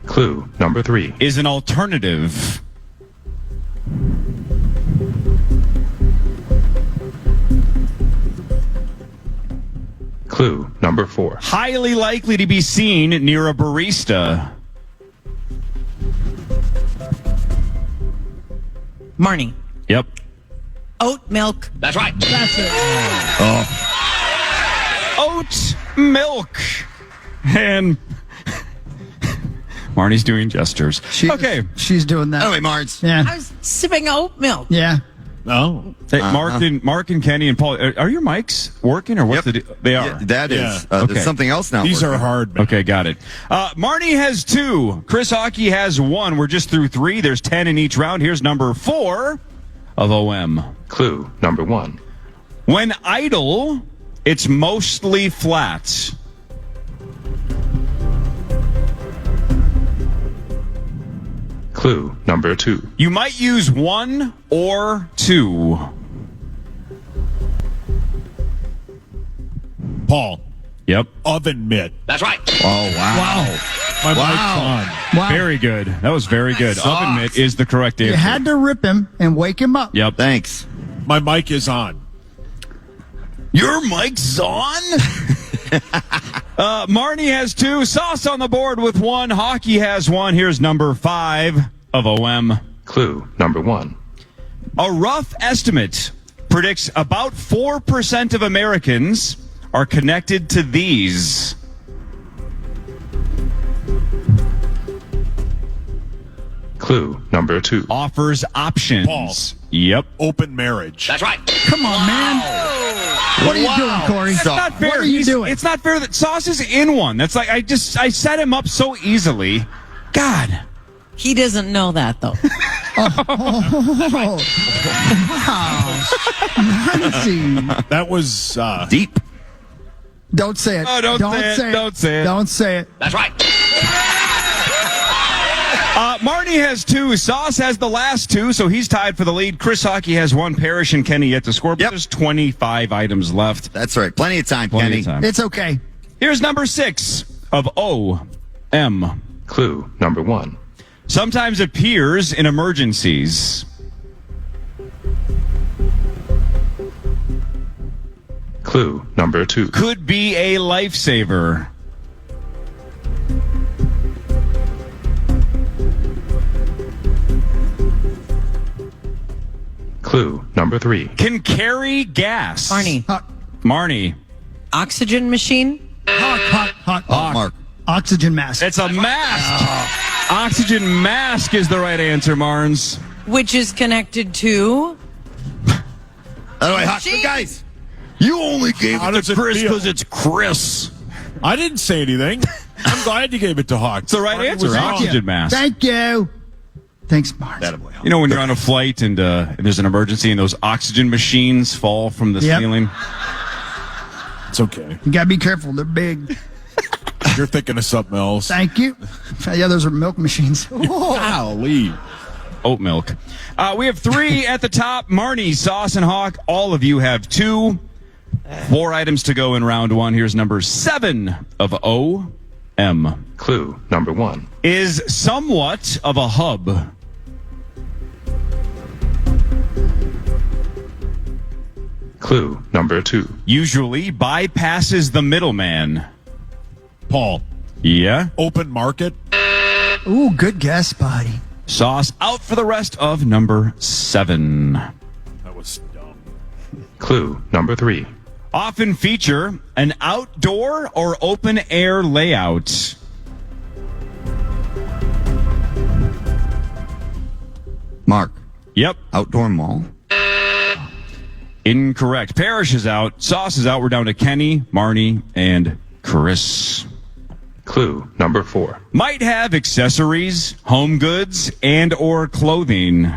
Clue number three. Is an alternative. Clue number four. Highly likely to be seen near a barista. Marnie. Yep. Oat milk. That's right. That's it. Oat milk. And Marnie's doing gestures. Okay. She's doing that. Oh, wait, Marge. Yeah. I was sipping oat milk. Yeah. Oh. Hey, Mark and Kenny and Paul, are your mics working or what's they are? Yeah, that is. Okay. There's something else now. These are hard, man. Okay, got it. Marnie has two. Chris Hockey has one. We're just through three. There's 10 in each round. Here's number 4 of OM. Clue number one. When idle, it's mostly flat. Clue number two. You might use one or two. Paul. Yep. Oven mitt. That's right. Oh, wow. My mic's Wow. on. Very good. That was very good. Sucks. Oven mitt is the correct answer. You had to rip him and wake him up. Yep. Thanks. My mic is on. Your mic's on? Marnie has 2. Sauce on the board with 1. Hockey has 1. Here's number 5 of OM. Clue number 1. A rough estimate predicts about 4% of Americans are connected to these. Clue number 2. Offers options. Paul. Yep. Open marriage. That's right. Come on, man. What are you doing, Corey? That's not fair. What are you doing? It's not fair that Sauce is in one. That's like I set him up so easily. God. He doesn't know that, though. Wow. Nancy. That was deep. Don't say it. Oh, don't say it. Don't say it. Don't say it. That's right. Marnie has 2. Sauce has the last 2, so he's tied for the lead. Chris Hockey has 1. Parrish and Kenny yet to score, but there's 25 items left. That's right. Plenty of time, Kenny. It's okay. Here's number 6 of OM. Clue number 1. Sometimes appears in emergencies. Clue number 2. Could be a lifesaver. Clue number 3. Can carry gas. Marnie. Oxygen machine? Hot. Mark. Oxygen mask. It's a mask. Oxygen mask is the right answer, Marnes. Which is connected to... Guys, you only gave How it does to it Chris feel? because it's Chris. I didn't say anything. I'm glad you gave it to Hawk. It's the right answer. was wrong. Oxygen mask. Thank you. Thanks, Mars. You know when you're on a flight and there's an emergency and those oxygen machines fall from the ceiling? It's okay. You gotta be careful. They're big. You're thinking of something else. Thank you. Yeah, those are milk machines. Golly. Oat milk. We have 3 at the top. Marnie, Sauce, and Hawk. All of you have 2. 4 items to go in round 1. Here's number 7 of OM. Clue number 1. Is somewhat of a hub. Clue number 2. Usually bypasses the middleman. Paul. Yeah. Open market. Ooh, good guess, buddy. Sauce out for the rest of number 7. That was dumb. Clue number 3. Often feature an outdoor or open air layout. Mark. Yep. Outdoor mall. Incorrect. Parrish is out. Sauce is out. We're down to Kenny, Marnie, and Chris. Clue number 4. Might have accessories, home goods, and or clothing.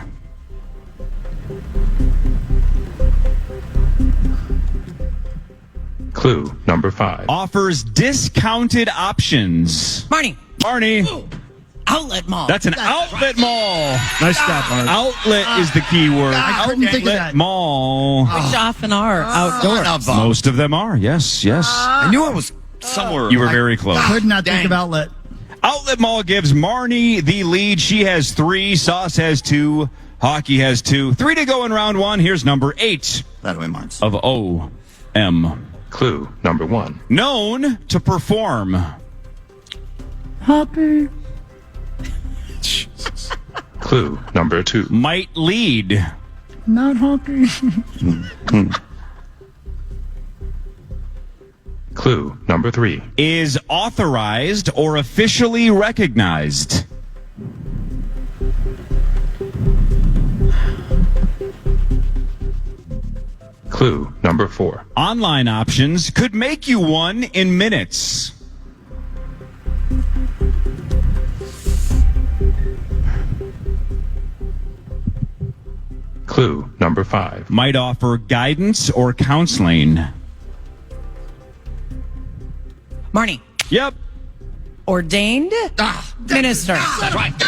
Clue number 5. Offers discounted options. Marnie. Ooh. Outlet mall. That's an outlet mall. Nice job, Mark. Outlet is the key word. I couldn't think of that. Mall. Which often are outdoors. Most of them are. Yes, yes. I knew it was somewhere. You were very close. Could not think of outlet. Outlet mall gives Marnie the lead. She has 3. Sauce has 2. Hockey has 2. 3 to go in round 1. Here's number 8 That way, Marks. of OM. Clue number 1. Known to perform. Happy. Clue number 2. Might lead. Not hockey. Clue number 3. Is authorized or officially recognized. Clue number 4. Online options could make you one in minutes. Clue number 5. Might offer guidance or counseling. Marnie. Yep. Ordained minister. That's right.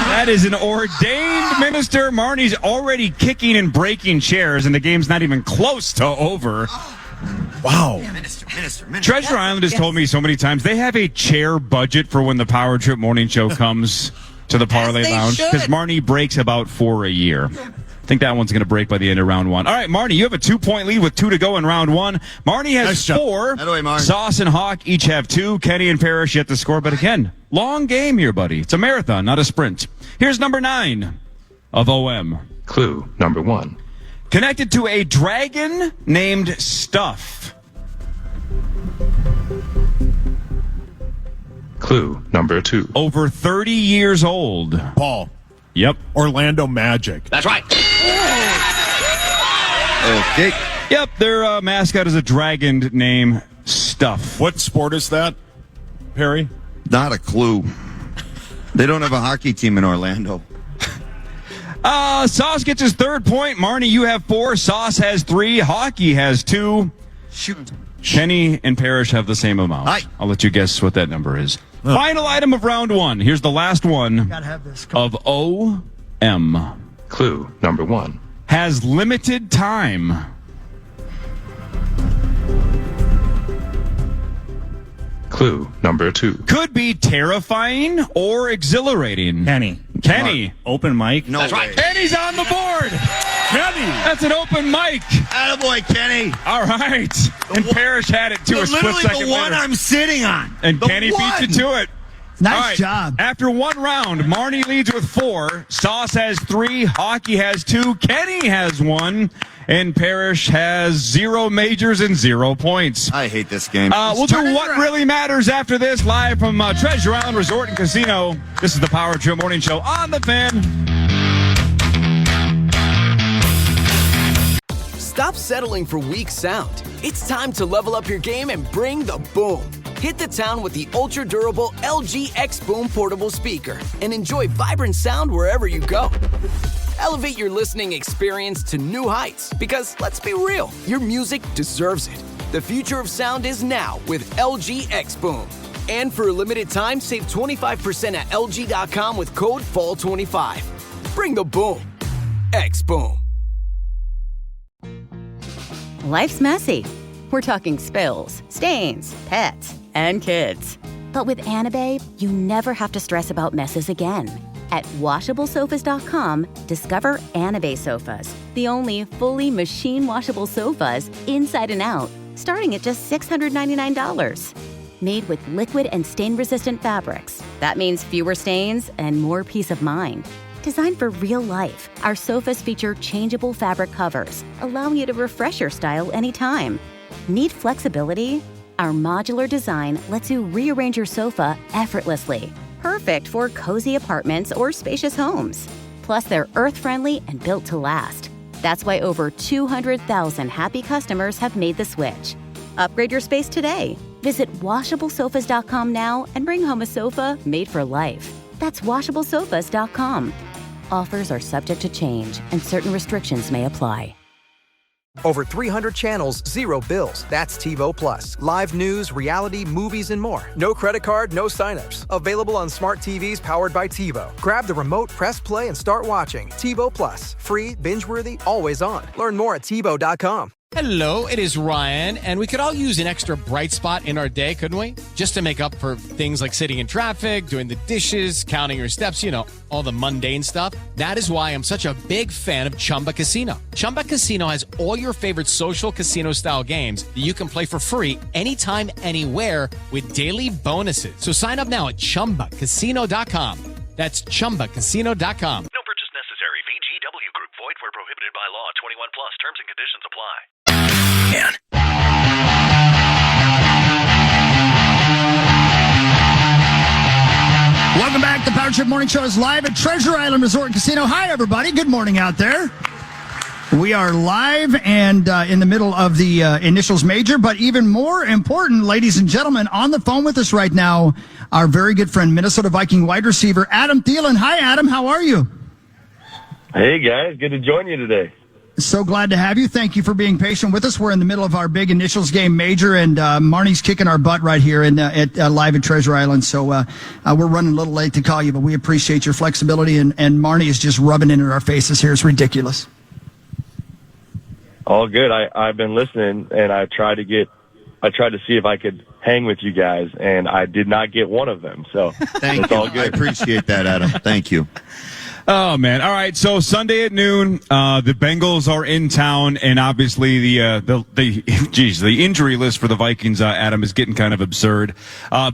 That is an ordained minister. Marnie's already kicking and breaking chairs, and the game's not even close to over. Wow. Minister. Treasure Island has told me so many times they have a chair budget for when the Power Trip Morning Show comes to the Parlay Lounge, because Marnie breaks about 4 a year. I think that one's going to break by the end of round 1. All right, Marnie, you have a 2-point lead with 2 to go in round 1. Marnie has 4. Sauce and Hawk each have 2. Kenny and Parrish yet to score. But again, long game here, buddy. It's a marathon, not a sprint. Here's number 9 of OM. Clue number 1. Connected to a dragon named Stuff. Clue number 2. Over 30 years old. Paul. Yep. Orlando Magic. That's right. Okay. Yep, their mascot is a dragon named Stuff. What sport is that, Perry? Not a clue. They don't have a hockey team in Orlando. Sauce gets his 3rd point. Marnie, you have 4. Sauce has 3. Hockey has 2. Shoot. Kenny and Parrish have the same amount. I'll let you guess what that number is. Final item of round 1. Here's the last one of OM. Clue number 1. Has limited time. Clue number 2. Could be terrifying or exhilarating. Kenny. Open mic. No. That's right. Kenny's on the board. Kenny. That's an open mic. Attaboy, Kenny. All right. And Parrish had it too. Literally the one I'm sitting on. And Kenny beat you to it. Nice job. After 1 round, Marnie leads with 4. Sauce has 3. Hockey has 2. Kenny has 1. And Parrish has 0 majors and 0 points. I hate this game. We'll do what really matters after this, live from Treasure Island Resort and Casino. This is the Power Trip Morning Show on the Fan. Stop settling for weak sound. It's time to level up your game and bring the boom. Hit the town with the ultra-durable LG X Boom portable speaker and enjoy vibrant sound wherever you go. Elevate your listening experience to new heights because, let's be real, your music deserves it. The future of sound is now with LG X Boom. And for a limited time, save 25% at LG.com with code FALL25. Bring the boom. X Boom. Life's messy. We're talking spills, stains, pets, and kids. But with Anabae, you never have to stress about messes again. At WashableSofas.com, discover Anabae sofas, the only fully machine-washable sofas inside and out, starting at just $699. Made with liquid and stain-resistant fabrics. That means fewer stains and more peace of mind. Designed for real life, our sofas feature changeable fabric covers, allowing you to refresh your style anytime. Need flexibility? Our modular design lets you rearrange your sofa effortlessly. Perfect for cozy apartments or spacious homes. Plus, they're earth-friendly and built to last. That's why over 200,000 happy customers have made the switch. Upgrade your space today. Visit WashableSofas.com now and bring home a sofa made for life. That's WashableSofas.com. Offers are subject to change, and certain restrictions may apply. Over 300 channels, 0 bills. That's TiVo Plus. Live news, reality, movies, and more. No credit card, no signups. Available on smart TVs powered by TiVo. Grab the remote, press play, and start watching. TiVo Plus. Free, binge-worthy, always on. Learn more at TiVo.com. Hello, it is Ryan, and we could all use an extra bright spot in our day, couldn't we? Just to make up for things like sitting in traffic, doing the dishes, counting your steps, you know, all the mundane stuff. That is why I'm such a big fan of Chumba Casino. Chumba Casino has all your favorite social casino-style games that you can play for free anytime, anywhere with daily bonuses. So sign up now at ChumbaCasino.com. That's ChumbaCasino.com. No purchase necessary. VGW Group. Void where prohibited by law. 21 plus. Terms and conditions apply. Welcome back. The Power Trip Morning Show is live at Treasure Island Resort and Casino. Hi, everybody. Good morning out there. We are live and in the middle of the Initials Major, but even more important, ladies and gentlemen, on the phone with us right now, our very good friend, Minnesota Viking wide receiver, Adam Thielen. Hi, Adam. How are you? Hey, guys. Good to join you today. So glad to have you. Thank you for being patient with us. We're in the middle of our big Initials game major, and Marnie's kicking our butt right here at live at Treasure Island. So we're running a little late to call you, but we appreciate your flexibility, and Marnie is just rubbing it in our faces here. It's ridiculous. All good. I've been listening, and I tried to see if I could hang with you guys, and I did not get one of them. So Thank you. all good. I appreciate that, Adam. Thank you. Oh man! All right, so Sunday at noon, the Bengals are in town, and obviously the injury list for the Vikings, Adam, is getting kind of absurd.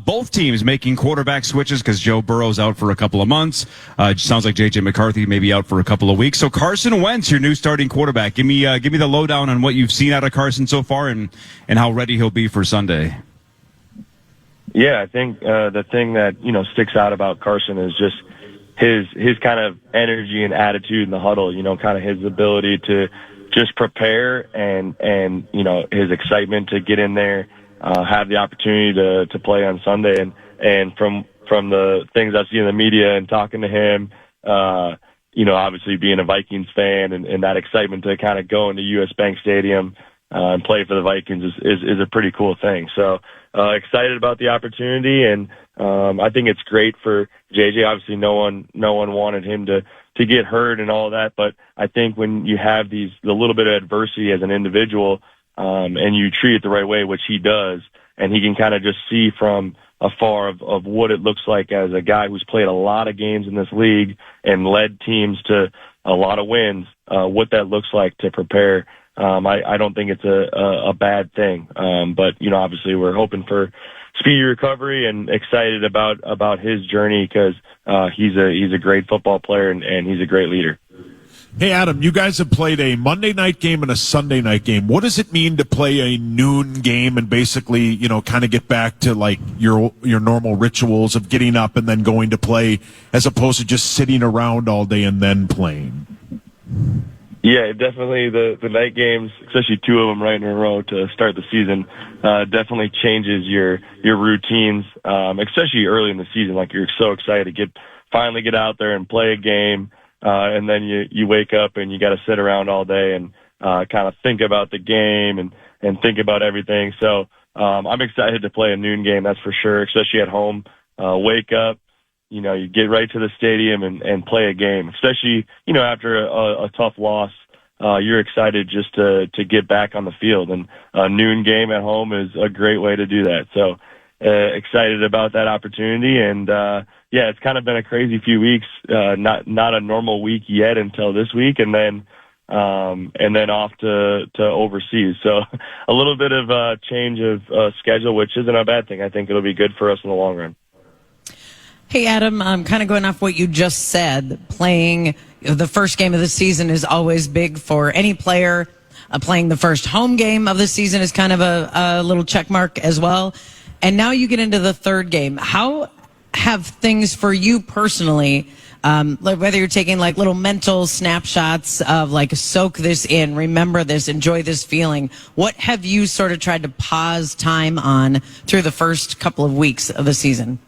Both teams making quarterback switches because Joe Burrow's out for a couple of months. It sounds like J.J. McCarthy may be out for a couple of weeks. So Carson Wentz, your new starting quarterback. Give me the lowdown on what you've seen out of Carson so far, and how ready he'll be for Sunday. Yeah, I think the thing that sticks out about Carson is just his kind of energy and attitude in the huddle, kind of his ability to just prepare and his excitement to get in there, have the opportunity to play on Sunday. And from the things I've seen in the media and talking to him, obviously being a Vikings fan and that excitement to kind of go into US Bank Stadium and play for the Vikings is a pretty cool thing. So excited about the opportunity, and I think it's great for JJ. Obviously, no one wanted him to get hurt and all that, but I think when you have the little bit of adversity as an individual, and you treat it the right way, which he does, and he can kind of just see from afar of what it looks like as a guy who's played a lot of games in this league and led teams to a lot of wins, what that looks like to prepare. I don't think it's a bad thing. But obviously we're hoping for speedy recovery and excited about his journey because he's a great football player and he's a great leader. Hey, Adam, you guys have played a Monday night game and a Sunday night game. What does it mean to play a noon game and basically, kind of get back to like your normal rituals of getting up and then going to play as opposed to just sitting around all day and then playing? Yeah, definitely the night games, especially two of them right in a row to start the season, definitely changes your routines, especially early in the season. Like you're so excited to finally get out there and play a game, and then you wake up and you got to sit around all day and kind of think about the game and think about everything. So I'm excited to play a noon game, that's for sure, especially at home. Wake up. You get right to the stadium and play a game, especially, after a tough loss. You're excited just to get back on the field, and a noon game at home is a great way to do that. So excited about that opportunity. And, yeah, it's kind of been a crazy few weeks, not a normal week yet until this week. And then off to overseas. So a little bit of a change of schedule, which isn't a bad thing. I think it'll be good for us in the long run. Hey, Adam, I'm kind of going off what you just said. Playing the first game of the season is always big for any player. Playing the first home game of the season is kind of a little check mark as well. And now you get into the third game. How have things for you personally, like whether you're taking like little mental snapshots of like soak this in, remember this, enjoy this feeling, what have you sort of tried to pause time on through the first couple of weeks of the season?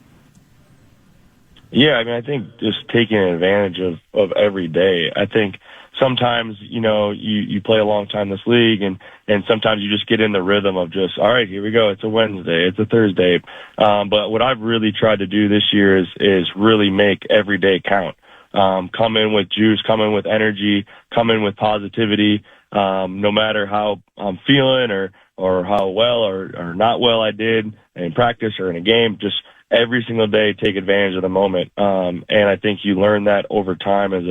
Yeah, I think just taking advantage of every day. I think sometimes, you play a long time in this league and sometimes you just get in the rhythm of just, all right, here we go. It's a Wednesday. It's a Thursday. But what I've really tried to do this year is really make every day count. Come in with juice, come in with energy, come in with positivity. No matter how I'm feeling or how well or not well I did in practice or in a game, just every single day take advantage of the moment. And I think you learn that over time as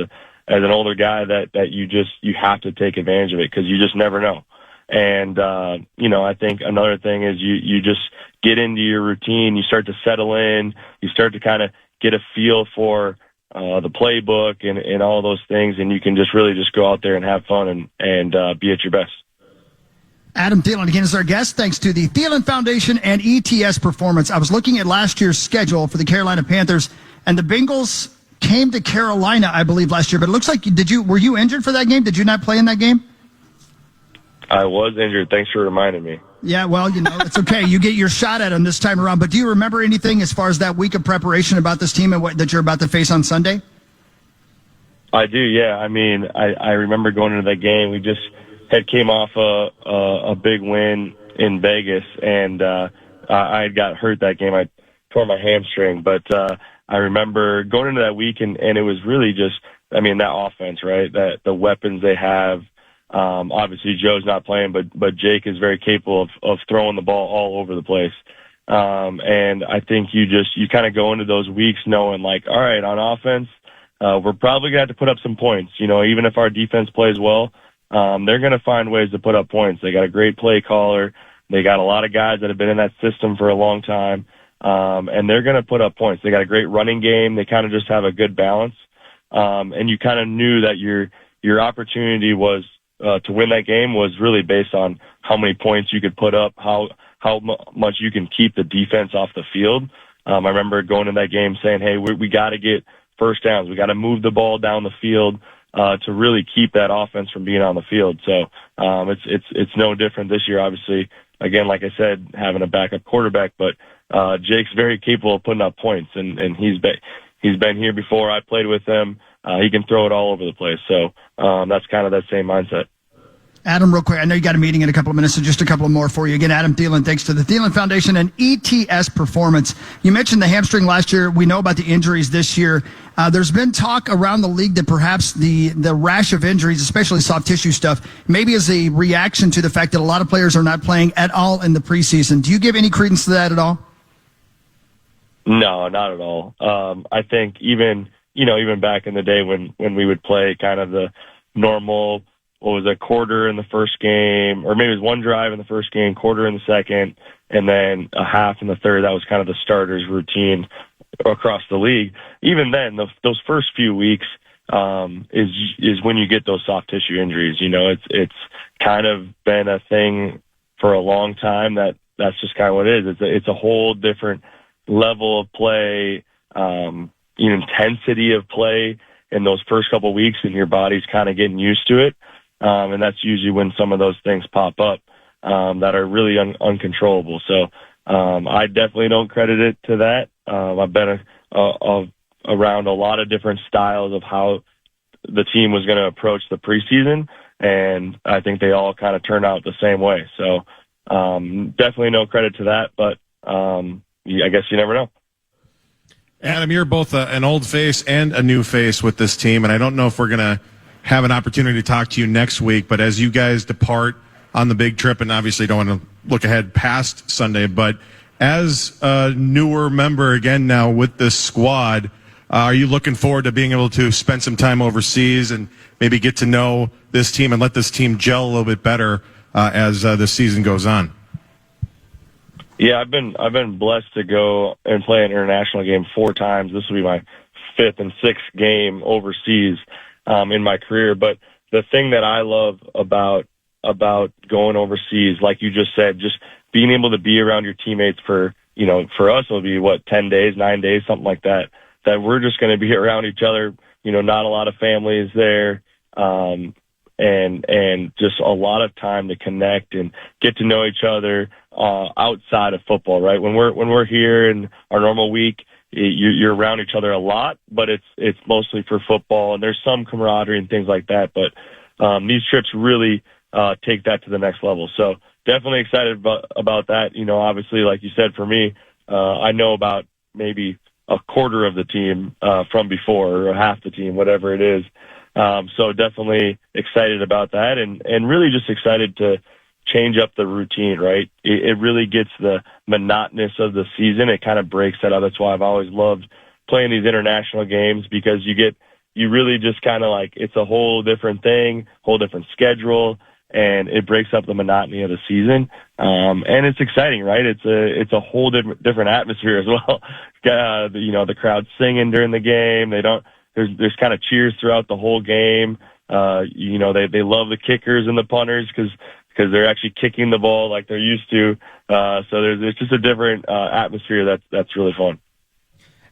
an older guy that you have to take advantage of it because you just never know. And, I think another thing is you just get into your routine, you start to settle in, you start to kind of get a feel for the playbook and all those things, and you can just really just go out there and have fun and be at your best. Adam Thielen again is our guest, thanks to the Thielen Foundation and ETS Performance. I was looking at last year's schedule for the Carolina Panthers, and the Bengals came to Carolina, I believe, last year. But it looks like were you injured for that game? Did you not play in that game? I was injured. Thanks for reminding me. Yeah, well, it's okay. You get your shot at them this time around. But do you remember anything as far as that week of preparation about this team and what that you're about to face on Sunday? I do, yeah. I remember going into that game. We just came off a big win in Vegas, and I got hurt that game. I tore my hamstring, but I remember going into that week, and it was really just, that offense, right? That the weapons they have, Obviously Joe's not playing, but Jake is very capable of throwing the ball all over the place. And I think you kind of go into those weeks knowing like, all right, on offense, we're probably going to have to put up some points. Even if our defense plays well, they're going to find ways to put up points. They got a great play caller. They got a lot of guys that have been in that system for a long time. And they're going to put up points. They got a great running game. They kind of just have a good balance. And you kind of knew that your opportunity was, to win that game was really based on how many points you could put up, how much you can keep the defense off the field. I remember going in that game saying, hey, we got to get first downs. We got to move the ball down the field, to really keep that offense from being on the field. So, it's no different this year, obviously. Again, like I said, having a backup quarterback, but, Jake's very capable of putting up points and he's been here before. I played with him. He can throw it all over the place. So, that's kind of that same mindset. Adam, real quick, I know you got a meeting in a couple of minutes, so just a couple more for you. Again, Adam Thielen, thanks to the Thielen Foundation and ETS Performance. You mentioned the hamstring last year. We know about the injuries this year. There's been talk around the league that perhaps the rash of injuries, especially soft tissue stuff, maybe is a reaction to the fact that a lot of players are not playing at all in the preseason. Do you give any credence to that at all? No, not at all. I think even back in the day when we would play kind of the normal, what was a quarter in the first game, or maybe it was one drive in the first game, quarter in the second, and then a half in the third. That was kind of the starters routine across the league. Even then, those first few weeks is when you get those soft tissue injuries. It's kind of been a thing for a long time that's just kind of what it is. It's a whole different level of play, intensity of play in those first couple of weeks, and your body's kind of getting used to it. And that's usually when some of those things pop up that are really uncontrollable. So I definitely don't credit it to that. I've been around a lot of different styles of how the team was going to approach the preseason, and I think they all kind of turned out the same way. So definitely no credit to that, but I guess you never know. Adam, you're both an old face and a new face with this team, and I don't know if we're going to have an opportunity to talk to you next week, but as you guys depart on the big trip, and obviously don't want to look ahead past Sunday, but as a newer member again now with this squad, are you looking forward to being able to spend some time overseas and maybe get to know this team and let this team gel a little bit better as the season goes on? Yeah, I've been blessed to go and play an international game 4 times. This will be my 5th and 6th game overseas in my career. But the thing that I love about going overseas, like you just said, just being able to be around your teammates for us it'll be 10 days, 9 days, something like that we're just going to be around each other, not a lot of families there, and just a lot of time to connect and get to know each other outside of football, right? When we're here in our normal week, you're around each other a lot, but it's mostly for football, and there's some camaraderie and things like that. But these trips really take that to the next level. So definitely excited about that. Obviously, like you said, for me, I know about maybe a quarter of the team from before, or half the team, whatever it is. So definitely excited about that, and really just excited to change up the routine, right? It really gets the monotonous of the season. It kind of breaks that up. That's why I've always loved playing these international games, because you really just kind of like, it's a whole different thing, whole different schedule, and it breaks up the monotony of the season. And it's exciting, right? It's a whole different atmosphere as well. The crowd singing during the game. There's kind of cheers throughout the whole game. They love the kickers and the punters because they're actually kicking the ball like they're used to. So there's just a different atmosphere that's really fun.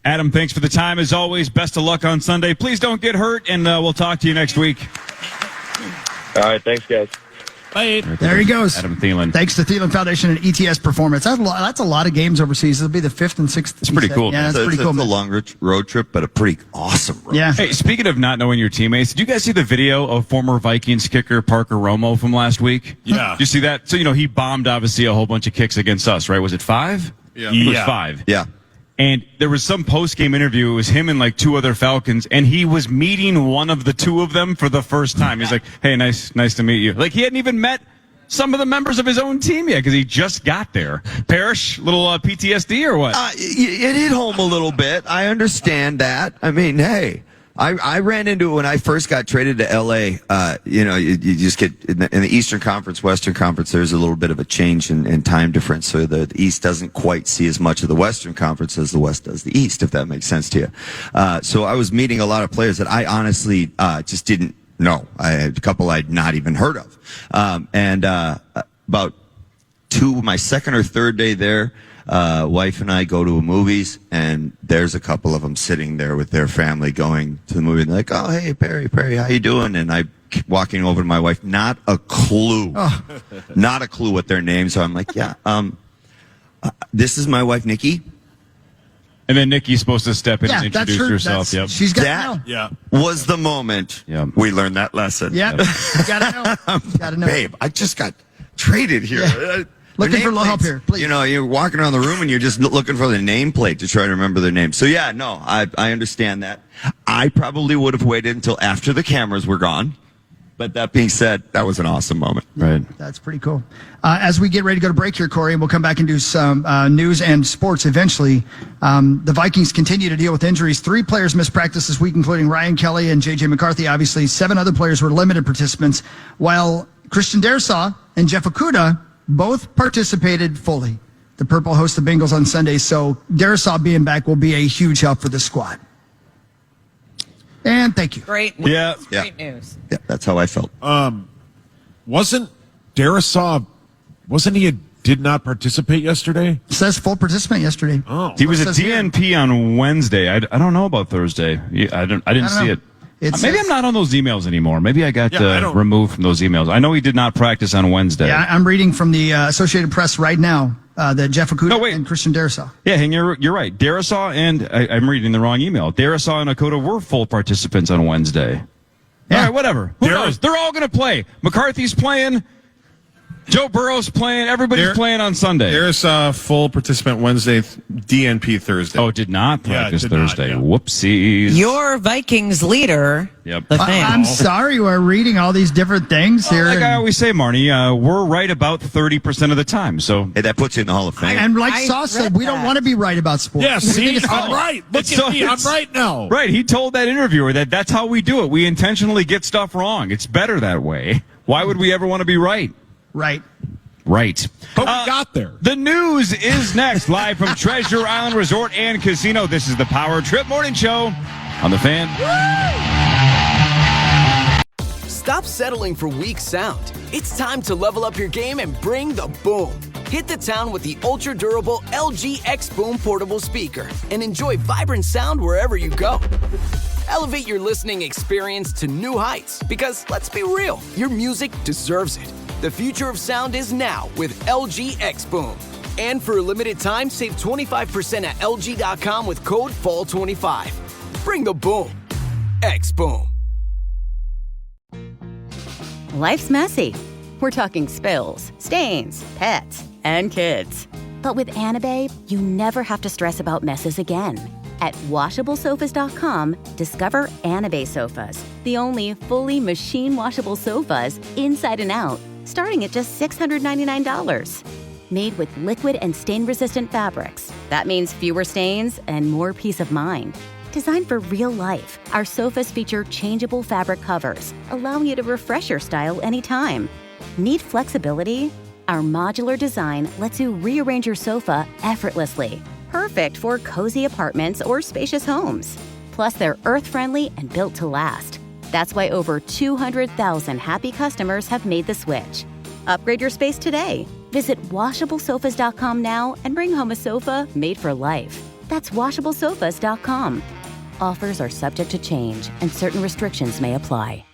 Adam, thanks for the time as always. Best of luck on Sunday. Please don't get hurt, and we'll talk to you next week. All right, thanks, guys. Bye. There he goes. Adam Thielen. Thanks to Thielen Foundation and ETS Performance. That's a lot of games overseas. It'll be the 5th and 6th. It's pretty cool. Yeah, that's pretty cool. It's a long road trip, but a pretty awesome road. Yeah. Hey, speaking of not knowing your teammates, did you guys see the video of former Vikings kicker Parker Romo from last week? Yeah. Did you see that? So, he bombed, obviously, a whole bunch of kicks against us, right? Was it 5? Yeah. It was 5. Yeah. And there was some post-game interview. It was him and like two other Falcons, and he was meeting one of the two of them for the first time. He's like, "Hey, nice to meet you." Like he hadn't even met some of the members of his own team yet because he just got there. Parrish, little PTSD or what? It hit home a little bit. I understand that. I mean, hey, I ran into it when I first got traded to L.A. You just get in the Eastern Conference, Western Conference, there's a little bit of a change in time difference. So the East doesn't quite see as much of the Western Conference as the West does the East, if that makes sense to you. So I was meeting a lot of players that I honestly just didn't know. I had a couple I'd not even heard of. About my second or third day there, wife and I go to a movies, and there's a couple of them sitting there with their family going to the movie. And they're like, "Oh, hey, Perry, how you doing?" And I walking over to my wife, not a clue what their names are. I'm like, "Yeah, this is my wife, Nikki." And then Nikki's supposed to step in and introduce herself. Yep. She's got to know. Was the moment we learned that lesson. Yep. You gotta know. Babe, I just got traded here. Yeah. Looking for a little help here, please. You know, you're walking around the room and you're just looking for the nameplate to try to remember their name. So yeah, no, I understand that. I probably would have waited until after the cameras were gone. But that being said, that was an awesome moment. Right. That's pretty cool. As we get ready to go to break here, Corey, and we'll come back and do some news and sports eventually. The Vikings continue to deal with injuries. 3 players missed practice this week, including Ryan Kelly and J.J. McCarthy. Obviously, 7 other players were limited participants, while Christian Darrisaw and Jeff Okudah both participated fully. The Purple host the Bengals on Sunday, so Darrisaw being back will be a huge help for this squad. And thank you. Great news. Yeah. Great news. Yeah, that's how I felt. Wasn't Darrisaw, did not participate yesterday? It says full participant yesterday. Oh. He was a DNP on Wednesday. I don't know about Thursday. I didn't see it. Maybe I'm not on those emails anymore. Maybe I got removed from those emails. I know he did not practice on Wednesday. Yeah, I'm reading from the Associated Press right now that Jeff Okudah and Christian Darrisaw. Yeah, and you're right. Darrisaw and I'm reading the wrong email. Darrisaw and Okudah were full participants on Wednesday. Yeah. All right, whatever. Who knows? They're all going to play. McCarthy's playing. Joe Burrow's playing. Everybody's playing on Sunday. There's a full participant Wednesday, DNP Thursday. Oh, did not practice Thursday. Whoopsies. Your Vikings leader, the fan. I'm sorry we're reading all these different things here. Like I always say, Marnie, we're right about 30% of the time. So hey, that puts you in the Hall of Fame. And like Sauce said, we don't want to be right about sports. Yeah, see, I'm right. Look at me, I'm right now. Right, he told that interviewer that's how we do it. We intentionally get stuff wrong. It's better that way. Why would we ever want to be right? Right. Right. But we got there. The news is next, live from Treasure Island Resort and Casino. This is the Power Trip Morning Show on The Fan. Stop settling for weak sound. It's time to level up your game and bring the boom. Hit the town with the ultra-durable LG X Boom portable speaker and enjoy vibrant sound wherever you go. Elevate your listening experience to new heights because, let's be real, your music deserves it. The future of sound is now with LG X Boom. And for a limited time, save 25% at LG.com with code FALL25. Bring the boom. X Boom. Life's messy. We're talking spills, stains, pets, and kids. But with Anababe, you never have to stress about messes again. At WashableSofas.com, discover Anababe sofas, the only fully machine-washable sofas inside and out, starting at just $699. Made with liquid and stain-resistant fabrics. That means fewer stains and more peace of mind. Designed for real life, our sofas feature changeable fabric covers, allowing you to refresh your style anytime. Need flexibility? Our modular design lets you rearrange your sofa effortlessly. Perfect for cozy apartments or spacious homes. Plus, they're earth-friendly and built to last. That's why over 200,000 happy customers have made the switch. Upgrade your space today. Visit WashableSofas.com now and bring home a sofa made for life. That's WashableSofas.com. Offers are subject to change and certain restrictions may apply.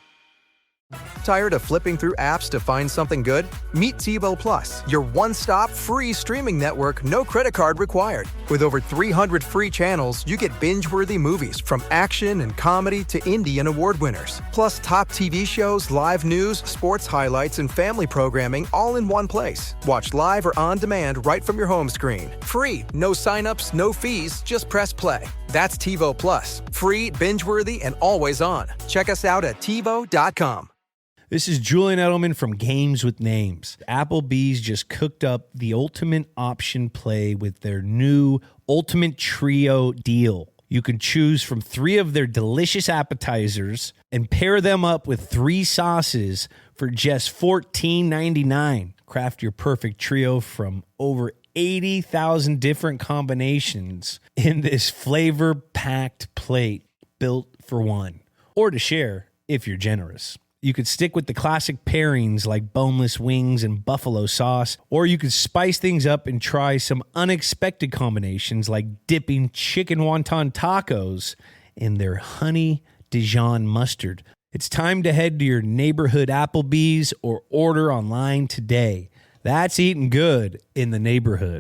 Tired of flipping through apps to find something good? Meet TiVo Plus, your one-stop free streaming network, no credit card required. With over 300 free channels, you get binge-worthy movies from action and comedy to indie and award winners. Plus top TV shows, live news, sports highlights, and family programming all in one place. Watch live or on demand right from your home screen. Free, no signups, no fees, just press play. That's TiVo Plus. Free, binge-worthy, and always on. Check us out at TiVo.com. This is Julian Edelman from Games with Names. Applebee's just cooked up the ultimate option play with their new Ultimate Trio deal. You can choose from 3 of their delicious appetizers and pair them up with 3 sauces for just $14.99. Craft your perfect trio from over 80,000 different combinations in this flavor-packed plate built for one, or to share if you're generous. You could stick with the classic pairings like boneless wings and buffalo sauce, or you could spice things up and try some unexpected combinations like dipping chicken wonton tacos in their honey Dijon mustard. It's time to head to your neighborhood Applebee's or order online today. That's eating good in the neighborhood.